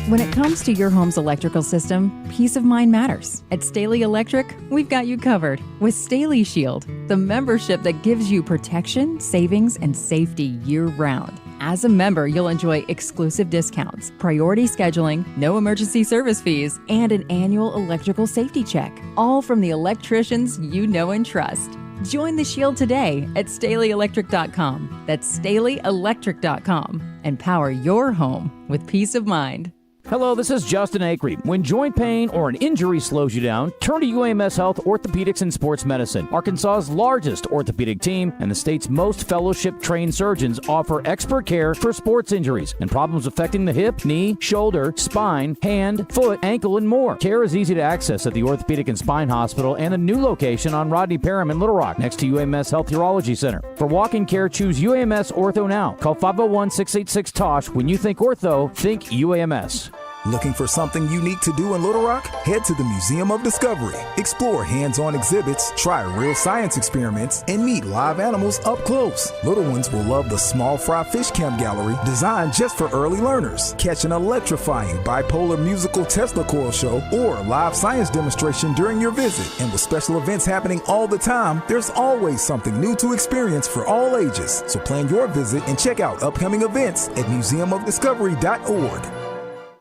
When it comes to your home's electrical system, peace of mind matters. At Staley Electric, we've got you covered with Staley Shield, the membership that gives you protection, savings, and safety year-round. As a member, you'll enjoy exclusive discounts, priority scheduling, no emergency service fees, and an annual electrical safety check, all from the electricians you know and trust. Join the Shield today at StaleyElectric.com. That's StaleyElectric.com, and power your home with peace of mind. Hello, this is Justin Acree. When joint pain or an injury slows you down, turn to UAMS Health Orthopedics and Sports Medicine. Arkansas's largest orthopedic team and the state's most fellowship-trained surgeons offer expert care for sports injuries and problems affecting the hip, knee, shoulder, spine, hand, foot, ankle, and more. Care is easy to access at the Orthopedic and Spine Hospital and a new location on Rodney Parham in Little Rock, next to UAMS Health Urology Center. For walk-in care, choose UAMS Ortho now. Call 501-686-TOSH. When you think ortho, think UAMS. Looking for something unique to do in Little Rock? Head to the Museum of Discovery. Explore hands-on exhibits, try real science experiments, and meet live animals up close. Little ones will love the Small Fry Fish Camp Gallery, designed just for early learners. Catch an electrifying bipolar musical Tesla coil show or live science demonstration during your visit. And with special events happening all the time, there's always something new to experience for all ages. So plan your visit and check out upcoming events at museumofdiscovery.org.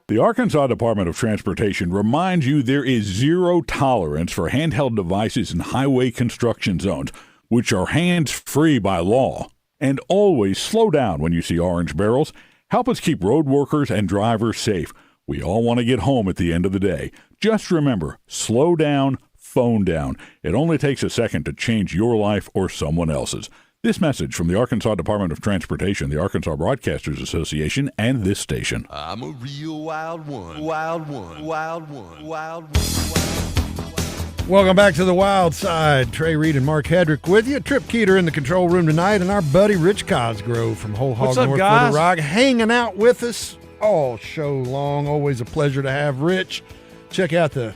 The Arkansas Department of Transportation reminds you there is zero tolerance for handheld devices in highway construction zones, which are hands-free by law. And always slow down when you see orange barrels. Help us keep road workers and drivers safe. We all want to get home at the end of the day. Just remember, slow down, phone down. It only takes a second to change your life or someone else's. This message from the Arkansas Department of Transportation, the Arkansas Broadcasters Association, and this station. I'm a real wild one, wild one, wild one, wild one. Welcome back to the Wild Side. Trey Reid and Mark Hedrick with you. Trip Keeter in the control room tonight, and our buddy Rich Cosgrove from Whole Hog North Little Rock hanging out with us all show long. Always a pleasure to have Rich. Check out the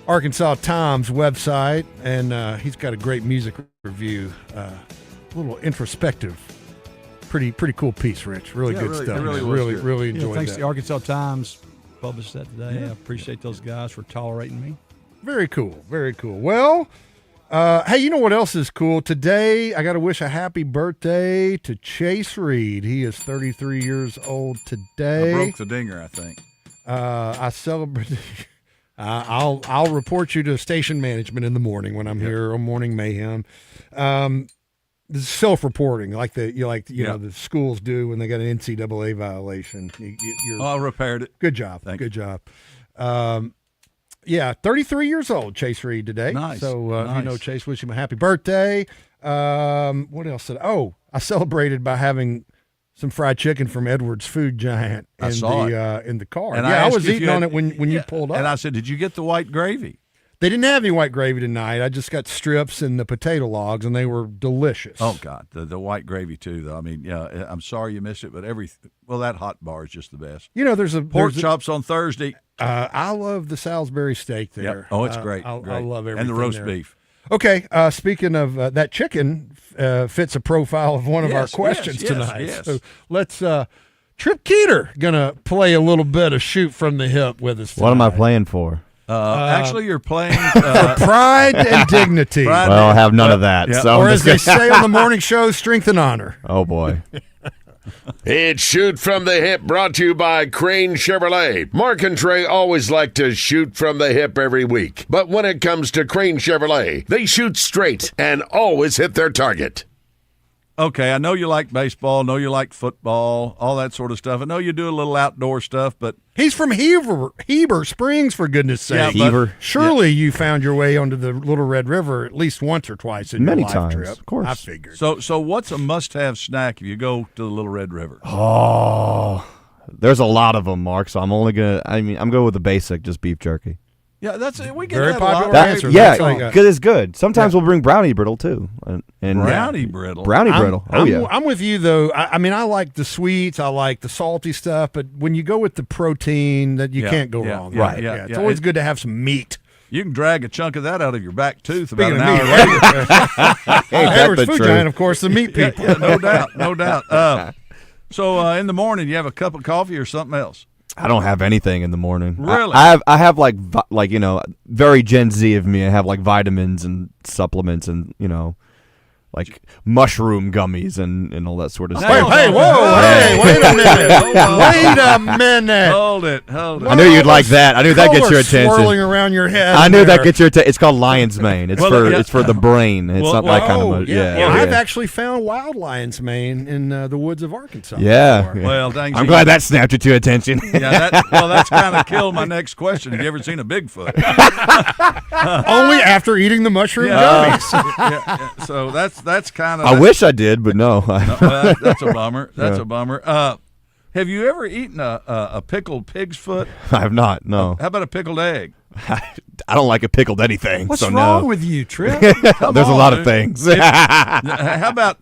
Arkansas Times website, and he's got a great music review. A little introspective, pretty cool piece, Rich. Really good stuff. Really enjoyed thanks that. to the Arkansas Times published that today. I appreciate those guys for tolerating me. Very cool. Very cool. Well, hey, you know what else is cool? Today, I got to wish a happy birthday to Chase Reid. He is 33 years old today. I broke the dinger, I think. I celebrate. I'll report you to station management in the morning when I'm here on Morning Mayhem. This is self-reporting, like you know the schools do when they got an NCAA violation. I repaired it. Good job. Good job. 33 years old, Chase Reid today. Nice. So nice. you know, Chase, wish him a happy birthday. What else did I celebrated by having some fried chicken from Edwards Food Giant in the car. And I was eating on it when you pulled up. And I said, "Did you get the white gravy?" They didn't have any white gravy tonight. I just got strips and the potato logs, and they were delicious. Oh God, the white gravy too. Though I mean, yeah, I'm sorry you missed it, but that hot bar is just the best. You know, there's pork chops on Thursday. I love the Salisbury steak there. Yep. Oh, it's great. I great. love everything. And the roast there. beef. Okay, speaking of that chicken, fits a profile of one of our questions tonight. Yes. So let's. Trip Keeter gonna play a little bit of shoot from the hip with us tonight. What am I playing for? Actually, you're playing for pride and dignity. Well, I have none of that. Yeah. So or as they say on the morning show, strength and honor. Oh boy. It's Shoot from the Hip, brought to you by Crane Chevrolet. Mark and Trey always like to shoot from the hip every week. But when it comes to Crane Chevrolet, they shoot straight and always hit their target. Okay, I know you like baseball, I know you like football, all that sort of stuff. I know you do a little outdoor stuff, but he's from Heber Springs, for goodness sake. Surely you found your way onto the Little Red River at least once or twice in Many your life times, trip. of course. I figured. So what's a must-have snack if you go to the Little Red River? Oh, there's a lot of them, Mark. So I'm going with the basic, just beef jerky. Yeah, we get very that popular a lot. answer. Yeah, because it's good. Sometimes we'll bring brownie brittle too. And brownie brittle. Brownie brittle. I'm with you though. I mean, I like the sweets, I like the salty stuff, but when you go with the protein, that you can't go wrong. Right. Yeah, it's always good to have some meat. You can drag a chunk of that out of your back tooth Speaking about an of hour meat, later. Edwards Food Giant, of course, the meat people. No doubt. So in the morning, you have a cup of coffee or something else? I don't have anything in the morning. Really? I have like you know, very Gen Z of me. I have like vitamins and supplements and like mushroom gummies and all that sort of stuff. Wait a minute. Hold it. I knew you'd like that. I knew that gets your attention. Swirling around your head. I knew that gets your attention. It's called lion's mane. It's it's for the brain. It's not that kind of I've actually found wild lion's mane in the woods of Arkansas. Yeah. Well, dang. I'm glad that snapped you to attention. Yeah. That's kind of killed my next question. Have you ever seen a Bigfoot? Only after eating the mushroom gummies. So that's kind of. I wish I did, but no. That's a bummer. That's a bummer. Have you ever eaten a pickled pig's foot? I have not. No. How about a pickled egg? I don't like a pickled anything. What's so wrong no. with you, Trip? There's a lot of things. How about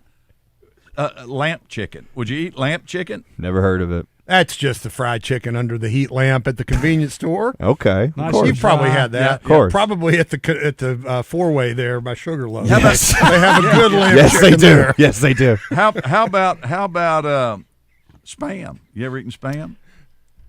lamp chicken? Would you eat lamp chicken? Never heard of it. That's just the fried chicken under the heat lamp at the convenience store. Okay, nice. You've probably had that. Yeah, of course. Probably at the four-way there by Sugarloaf. Yes. They have a good lamp yes, chicken they do. there. Yes, they do. How about spam? You ever eaten spam?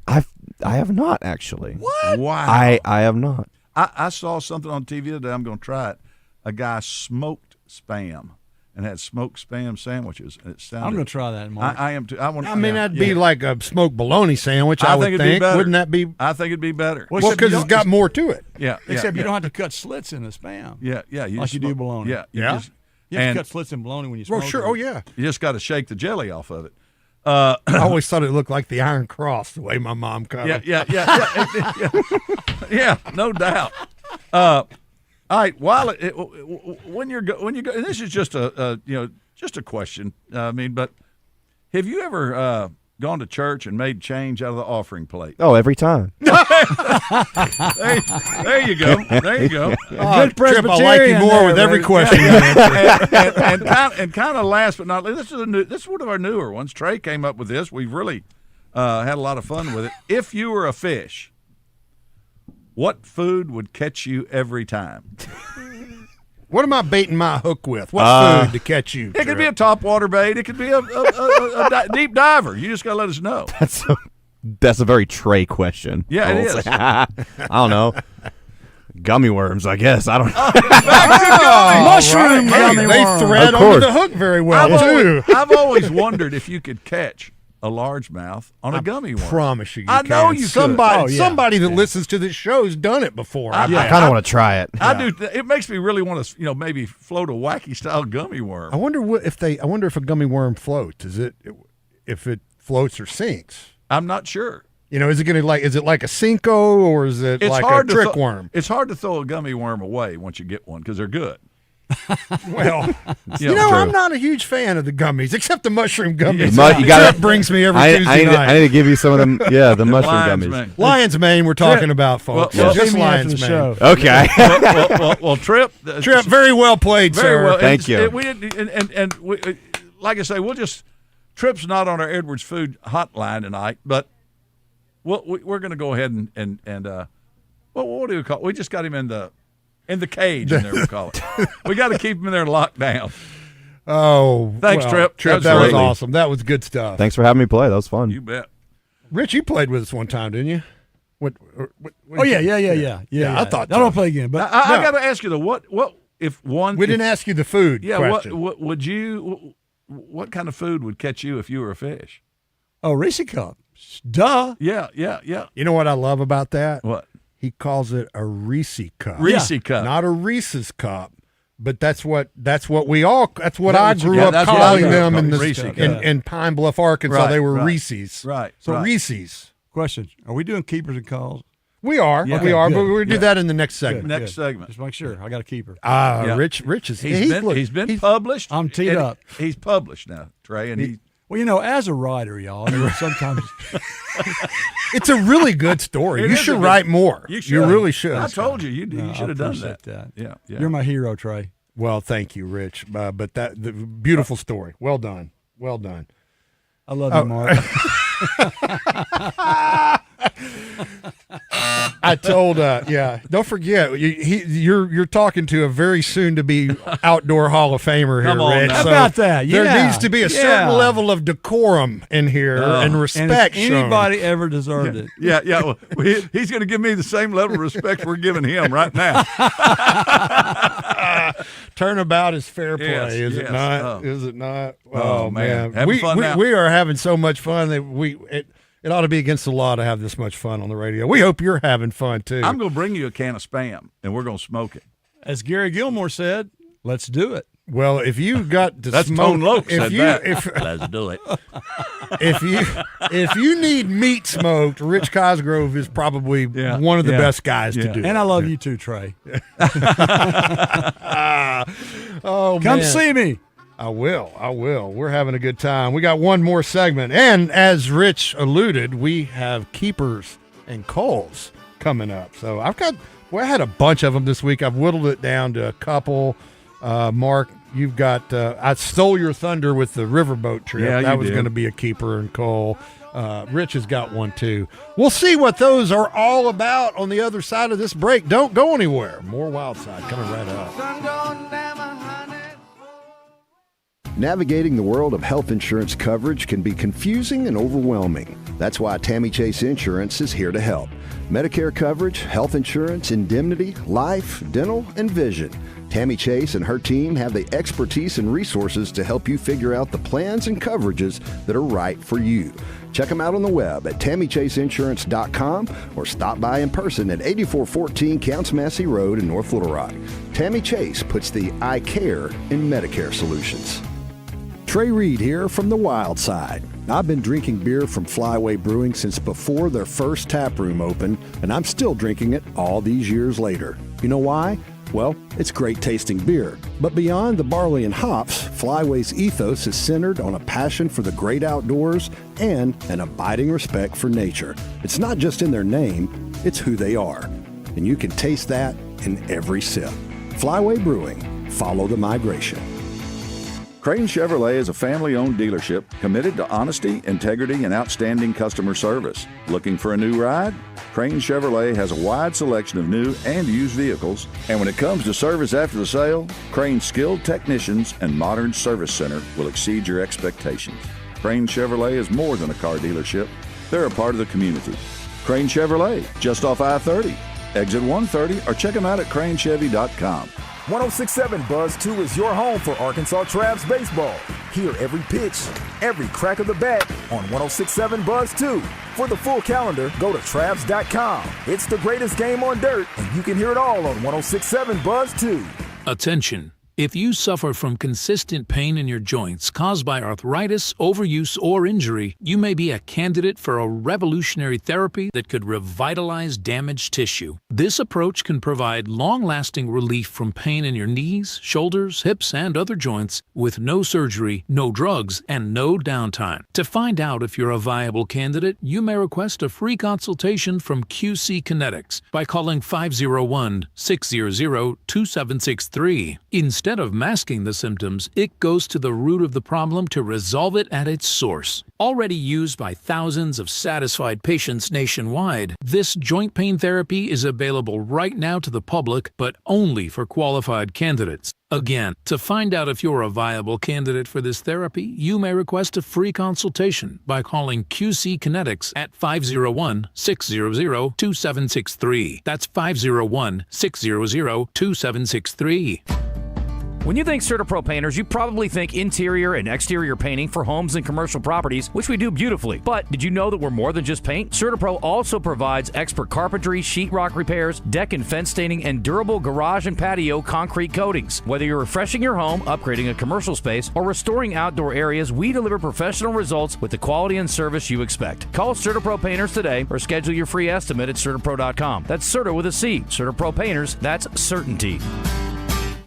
I have not actually. What? Wow. I have not. I saw something on TV today. I'm going to try it. A guy smoked spam and had smoked spam sandwiches. And it sounded. I'm going to try that, Mark. I am too. That'd be like a smoked bologna sandwich. I would think it'd be better. Wouldn't that be? I think it'd be better. Well, because it's got more to it. Yeah. Except you don't have to cut slits in the spam. Yeah. Like you do bologna. Yeah. You have to cut slits in bologna when you smoke. Oh, sure. it. Oh, yeah. You just got to shake the jelly off of it. I always thought it looked like the Iron Cross the way my mom cut it. Yeah, no doubt. All right. While when you're and this is just a question. But have you ever gone to church and made change out of the offering plate? Oh, every time. there you go. There you go. Good Trip, I like you more with every question. and kind of last but not least, this is one of our newer ones. Trey came up with this. We've really had a lot of fun with it. If you were a fish, what food would catch you every time? What am I baiting my hook with? What food to catch you? It could be a topwater bait. It could be a deep diver. You just got to let us know. That's a very Trey question. Yeah, it is. I don't know. Gummy worms, I guess. I don't know. Mushroom gummy worms. They thread onto the hook very well, too. I've always wondered if you could catch a largemouth on a gummy worm. Promise you, I know you somebody, could. Somebody that listens to this show has done it before. I kind of want to try it. I do. It makes me really want to, maybe float a wacky style gummy worm. I wonder if a gummy worm floats. If it floats or sinks? I'm not sure. Is it is it like a Cinco or is it like a trick worm? It's hard to throw a gummy worm away once you get one because they're good. Well, I'm not a huge fan of the gummies, except the mushroom gummies. That brings me every Tuesday night. I need to give you some of them. Yeah, the mushroom gummies. Lion's Mane, we're talking about, folks. Just Lion's Mane. Okay. well, Trip, very well played, very sir. Well. Thank you. Like I say, Trip's not on our Edwards Food hotline tonight, but we're going to go ahead and what do we call it? We just got him in the cage in there, we'll call it. We got to keep him in there locked down. Oh, thanks, Trip. That was awesome. That was good stuff. Thanks for having me play. That was fun. You bet. Rich, you played with us one time, didn't you? What Yeah. I thought I don't play again, but I got to ask you though. What if one? We didn't ask you the food. Yeah. Question. What would you? What kind of food would catch you if you were a fish? Oh, Reese cup. Duh. Yeah. You know what I love about that? What? He calls it a Reese cup. Reese cup. Not a Reese's cup, but that's what I grew up calling them in Pine Bluff, Arkansas. Right, they were right. Reese's. Right. So right. Reese's. Question: are we doing keepers and calls? We are. Yeah. We are, Good. but we're going to do that in the next segment. Next segment. Just make sure. I got a keeper. Rich is he's been published. I'm teed up. He's published now, Trey, and he Well, as a writer, y'all, sometimes it's a really good story. You should write more. You really should. I told you, you should have done that. Yeah. You're my hero, Trey. Well, thank you, Rich. But the beautiful story. Well done. I love you, Mark. I told, don't forget, you're talking to a very soon-to-be outdoor Hall of Famer here, Come on, Rich. now. So How about that? Yeah. There needs to be a certain level of decorum in here and respect And if anybody ever deserved it. Yeah. Well, he's going to give me the same level of respect we're giving him right now. Turnabout is fair play, Yes, is it yes. not? Oh. Is it not? Oh, man. Having fun now. We are having so much fun that it ought to be against the law to have this much fun on the radio. We hope you're having fun, too. I'm going to bring you a can of Spam, and we're going to smoke it. As Gary Gilmore said, let's do it. Well, if you got to That's smoke, Tone Loc said that. Let's do it. If you need meat smoked, Rich Cosgrove is probably one of the best guys to do it. And I love you too, Trey. Oh, Come man. see me. I will. We're having a good time. We got one more segment. And as Rich alluded, we have keepers and calls coming up. So I had a bunch of them this week. I've whittled it down to a couple. Mark, you've got, I stole your thunder with the riverboat trip. Yeah, that was going to be a keeper and call. Rich has got one too. We'll see what those are all about on the other side of this break. Don't go anywhere. More Wild Side coming right up. Navigating the world of health insurance coverage can be confusing and overwhelming. That's why Tammy Chase Insurance is here to help. Medicare coverage, health insurance, indemnity, life, dental, and vision. Tammy Chase and her team have the expertise and resources to help you figure out the plans and coverages that are right for you. Check them out on the web at TammyChaseInsurance.com or stop by in person at 8414 Counts Massey Road in North Little Rock. Tammy Chase puts the I care in Medicare solutions. Trey Reid here from the Wild Side. I've been drinking beer from Flyway Brewing since before their first tap room opened, and I'm still drinking it all these years later. You know why? Well, it's great tasting beer. But beyond the barley and hops, Flyway's ethos is centered on a passion for the great outdoors and an abiding respect for nature. It's not just in their name, it's who they are. And you can taste that in every sip. Flyway Brewing. Follow the migration. Crane Chevrolet is a family-owned dealership committed to honesty, integrity, and outstanding customer service. Looking for a new ride? Crane Chevrolet has a wide selection of new and used vehicles, and when it comes to service after the sale, Crane's skilled technicians and modern service center will exceed your expectations. Crane Chevrolet is more than a car dealership. They're a part of the community. Crane Chevrolet, just off I-30, exit 130, or check them out at cranechevy.com. 1067 Buzz 2 is your home for Arkansas Travs baseball. Hear every pitch, every crack of the bat on 1067 Buzz 2. For the full calendar, go to Travs.com. It's the greatest game on dirt, and you can hear it all on 1067 Buzz 2. Attention. If you suffer from consistent pain in your joints caused by arthritis, overuse, or injury, you may be a candidate for a revolutionary therapy that could revitalize damaged tissue. This approach can provide long-lasting relief from pain in your knees, shoulders, hips, and other joints with no surgery, no drugs, and no downtime. To find out if you're a viable candidate, you may request a free consultation from QC Kinetics by calling 501-600-2763. Instead of masking the symptoms, it goes to the root of the problem to resolve it at its source. Already used by thousands of satisfied patients nationwide, this joint pain therapy is available right now to the public, but only for qualified candidates. Again, to find out if you're a viable candidate for this therapy, you may request a free consultation by calling QC Kinetics at 501-600-2763. That's 501-600-2763. When you think CertaPro Painters, you probably think interior and exterior painting for homes and commercial properties, which we do beautifully. But did you know that we're more than just paint? CertaPro also provides expert carpentry, sheetrock repairs, deck and fence staining, and durable garage and patio concrete coatings. Whether you're refreshing your home, upgrading a commercial space, or restoring outdoor areas, we deliver professional results with the quality and service you expect. Call CertaPro Painters today or schedule your free estimate at CertaPro.com. That's Certa with a C. CertaPro Painters, that's certainty.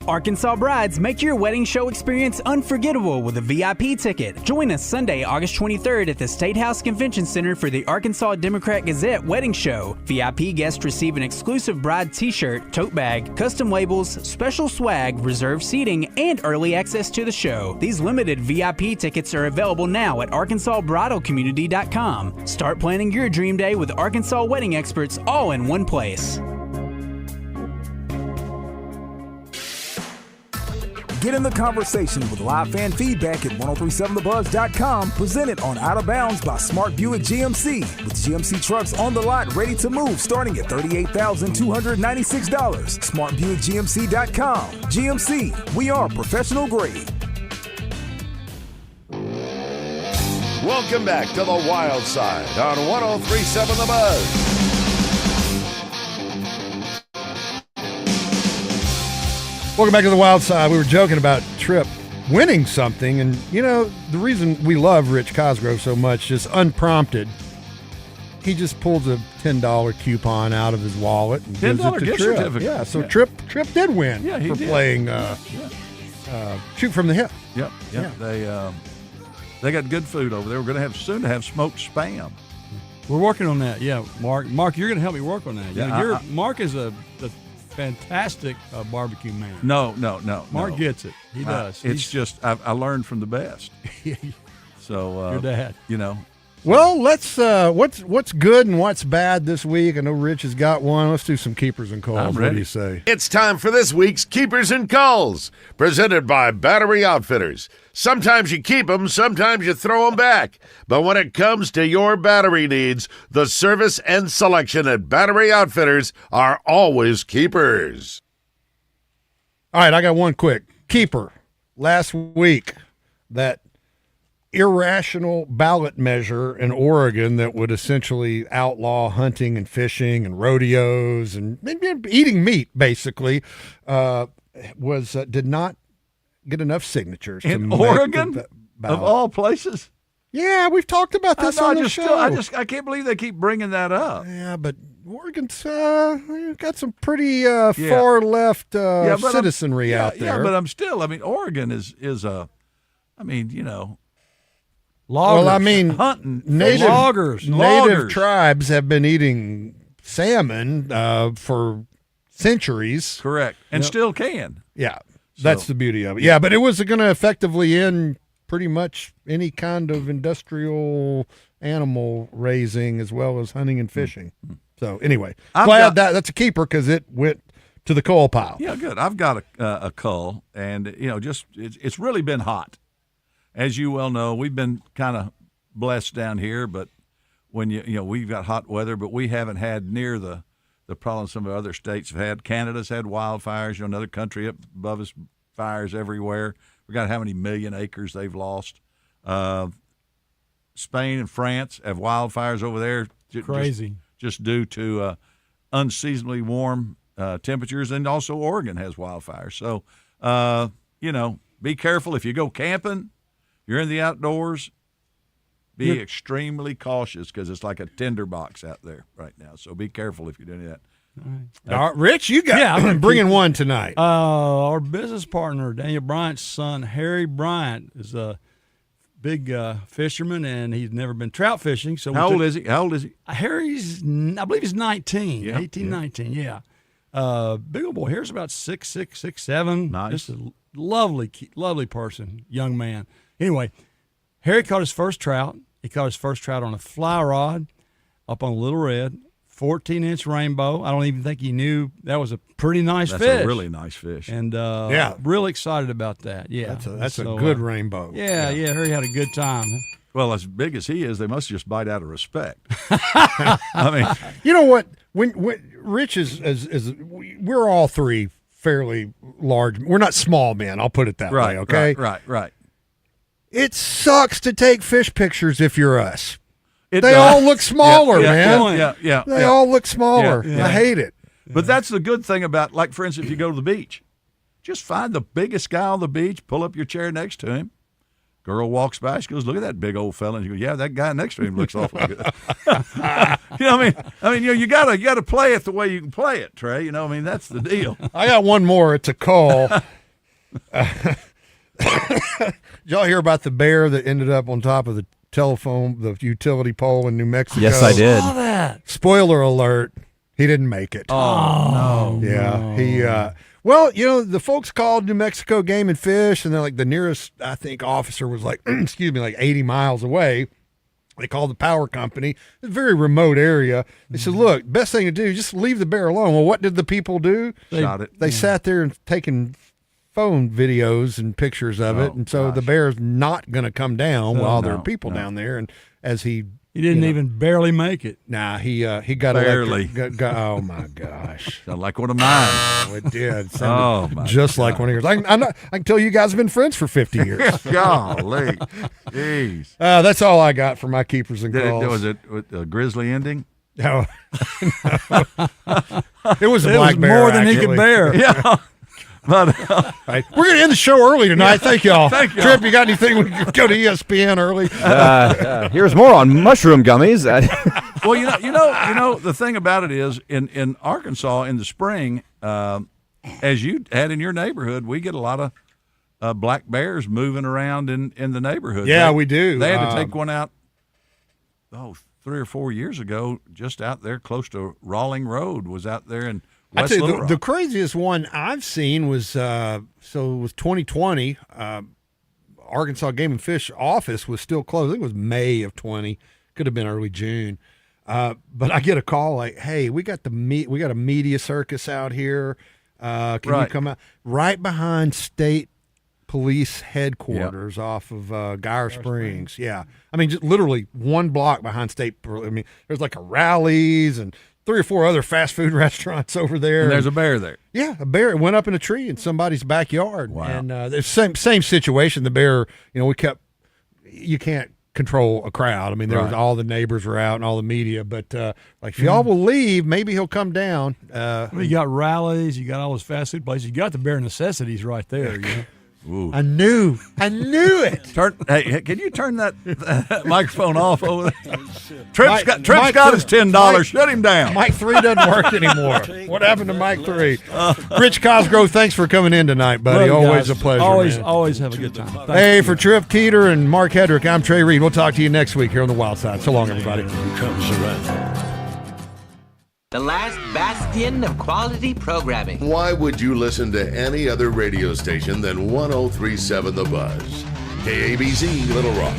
Arkansas brides, make your wedding show experience unforgettable with a VIP ticket. Join us Sunday, August 23rd at the State House Convention Center for the Arkansas Democrat Gazette Wedding Show. VIP guests receive an exclusive bride t-shirt, tote bag, custom labels, special swag, reserved seating, and early access to the show. These limited VIP tickets are available now at ArkansasBridalCommunity.com. Start planning your dream day with Arkansas wedding experts all in one place. Get in the conversation with live fan feedback at 1037thebuzz.com, presented on Out of Bounds by Smart Buick GMC, with GMC trucks on the lot ready to move starting at $38,296. SmartBuickGMC.com. GMC, we are professional grade. Welcome back to the Wild Side on 1037 The Buzz. Welcome back to the Wild Side. We were joking about Tripp winning something, and you know the reason we love Rich Cosgrove so much, just unprompted, he just pulls a $10 coupon out of his wallet and gives it to gift Tripp. certificate. Yeah, so Yeah. Tripp did win for did. playing Shoot from the Hip. Yep. They got good food over there. We're going to have soon to have smoked spam. We're working on that. Yeah, Mark. Mark, you're going to help me work on that. Yeah, Mark is a fantastic barbecue man. No. Mark gets it. He does. It's just I learned from the best. So your dad. You know. Well, let's what's good and what's bad this week. I know Rich has got one. Let's do some keepers and calls. I'm What ready. do you say? It's time for this week's Keepers and Calls, presented by Battery Outfitters. Sometimes you keep them, sometimes you throw them back. But when it comes to your battery needs, the service and selection at Battery Outfitters are always keepers. All right, I got one quick keeper. Last week, that irrational ballot measure in Oregon that would essentially outlaw hunting and fishing and rodeos and eating meat, basically, did not get enough signatures to In make Oregon, the of ballot. all places. Yeah, we've talked about this on the show. I can't believe they keep bringing that up. Yeah, but Oregon's got some pretty far left citizenry out there. Yeah, but I'm still. I mean, Oregon is a. I mean, you know. Loggers. Well, I mean, hunting native tribes have been eating salmon for centuries. Correct, and still can. Yeah, that's the beauty of it. Yeah, but it was going to effectively end pretty much any kind of industrial animal raising as well as hunting and fishing. So anyway, glad that's a keeper because it went to the coal pile. Yeah, good. I've got a cull, and you know, just it's really been hot. As you well know, we've been kind of blessed down here, but when you know we've got hot weather, but we haven't had near the problem some of the other states have had. Canada's had wildfires. You know, another country up above us, fires everywhere. We got how many million acres they've lost. Spain and France have wildfires over there. Crazy. Just due to unseasonably warm temperatures, and also Oregon has wildfires. So, you know, be careful if you go camping. You're in the outdoors. Be extremely cautious because it's like a tinderbox out there right now. So be careful if you're doing that. All right. Rich, you got bringing one tonight. Our business partner, Daniel Bryant's son, Harry Bryant, is a big fisherman, and he's never been trout fishing. So How old is he? Harry's, I believe he's 19, Yeah, 18, 19, yeah. Big old boy. Harry's about 6'6", 6'7". Nice. Just a lovely person, young man. Anyway, Harry caught his first trout. He caught his first trout on a fly rod up on Little Red, 14-inch rainbow. I don't even think he knew that was a pretty nice fish. That's a really nice fish. And real excited about that. Yeah, that's a good rainbow. Yeah, Harry had a good time. Well, as big as he is, they must just bite out of respect. I mean, you know what? When Rich is we're all three fairly large. We're not small men. I'll put it that way. Okay. Right. It sucks to take fish pictures if you're us. They They all look smaller, man. Yeah. They all look smaller. Yeah. I hate it. But that's the good thing about, like, for instance, if you go to the beach, just find the biggest guy on the beach, pull up your chair next to him. Girl walks by, she goes, "Look at that big old fella." And you go, "Yeah, that guy next to him looks awful good." You know what I mean, you know, you gotta play it the way you can play it, Trey. You know, I mean, that's the deal. I got one more. It's a call. Did y'all hear about the bear that ended up on top of the utility pole in New Mexico? Yes, I did. Saw that. Spoiler alert, he didn't make it. Oh, no. Yeah, he well, you know, the folks called New Mexico Game and Fish, and then like the nearest, I think, officer was like, excuse me, like 80 miles away. They called the power company. It's a very remote area. They said, "Look, best thing to do is just leave the bear alone." Well, what did the people do? Shot it. They sat there and taken phone videos and pictures of it, and so the bear's not going to come down while there are people down there. And as he didn't even barely make it. Nah, he got barely. Oh my gosh! Sound like one of mine. Oh, it did. Oh, my just like one of yours. I can tell you guys have been friends for 50 years. Golly, jeez. That's all I got for my keepers and calls. Was it with a grisly ending? No. It was a black bear. More than he could bear. Yeah. But right. We're going to end the show early tonight. Yeah. Thank y'all. Thank y'all. Trip, you got anything? We can go to ESPN early. Here's more on mushroom gummies. Well, you know, the thing about it is in Arkansas in the spring, as you had in your neighborhood, we get a lot of black bears moving around in the neighborhood. Yeah, we do. They had to take one out 3 or 4 years ago, just out there close to Rawling Road, was out there in West I'd say Little Rock. the craziest one I've seen was so it was 2020. Arkansas Game and Fish office was still closed. I think it was May of 20. Could have been early June. But I get a call like, "Hey, we got a media circus out here. Can you come out?" Right behind State Police headquarters off of Geyer Springs. Yeah. I mean, just literally one block behind State. I mean, there's like a Rallies and 3 or 4 other fast food restaurants over there. And there's a bear there. Yeah, a bear. It went up in a tree in somebody's backyard. Wow. And the same situation. The bear, you can't control a crowd. I mean, there was all the neighbors were out and all the media. But like, if y'all will leave, maybe he'll come down. You got Rallies. You got all those fast food places. You got the bare necessities right there. You know? Ooh. I knew it. Hey, can you turn that microphone off over there? Mike- Trip's Mike got three- his $10. Mike- Shut him down. Mike 3 doesn't work anymore. What happened to Mike 3? Rich Cosgrove, thanks for coming in tonight, buddy. Love you Always guys. a pleasure. Always, man. always have a good time. Thank Hey, you. for Trip Keeter and Mark Hedrick, I'm Trey Reid. We'll talk to you next week here on the Wild Side. So long, everybody. The last bastion of quality programming. Why would you listen to any other radio station than 103.7 The Buzz? KABZ Little Rock.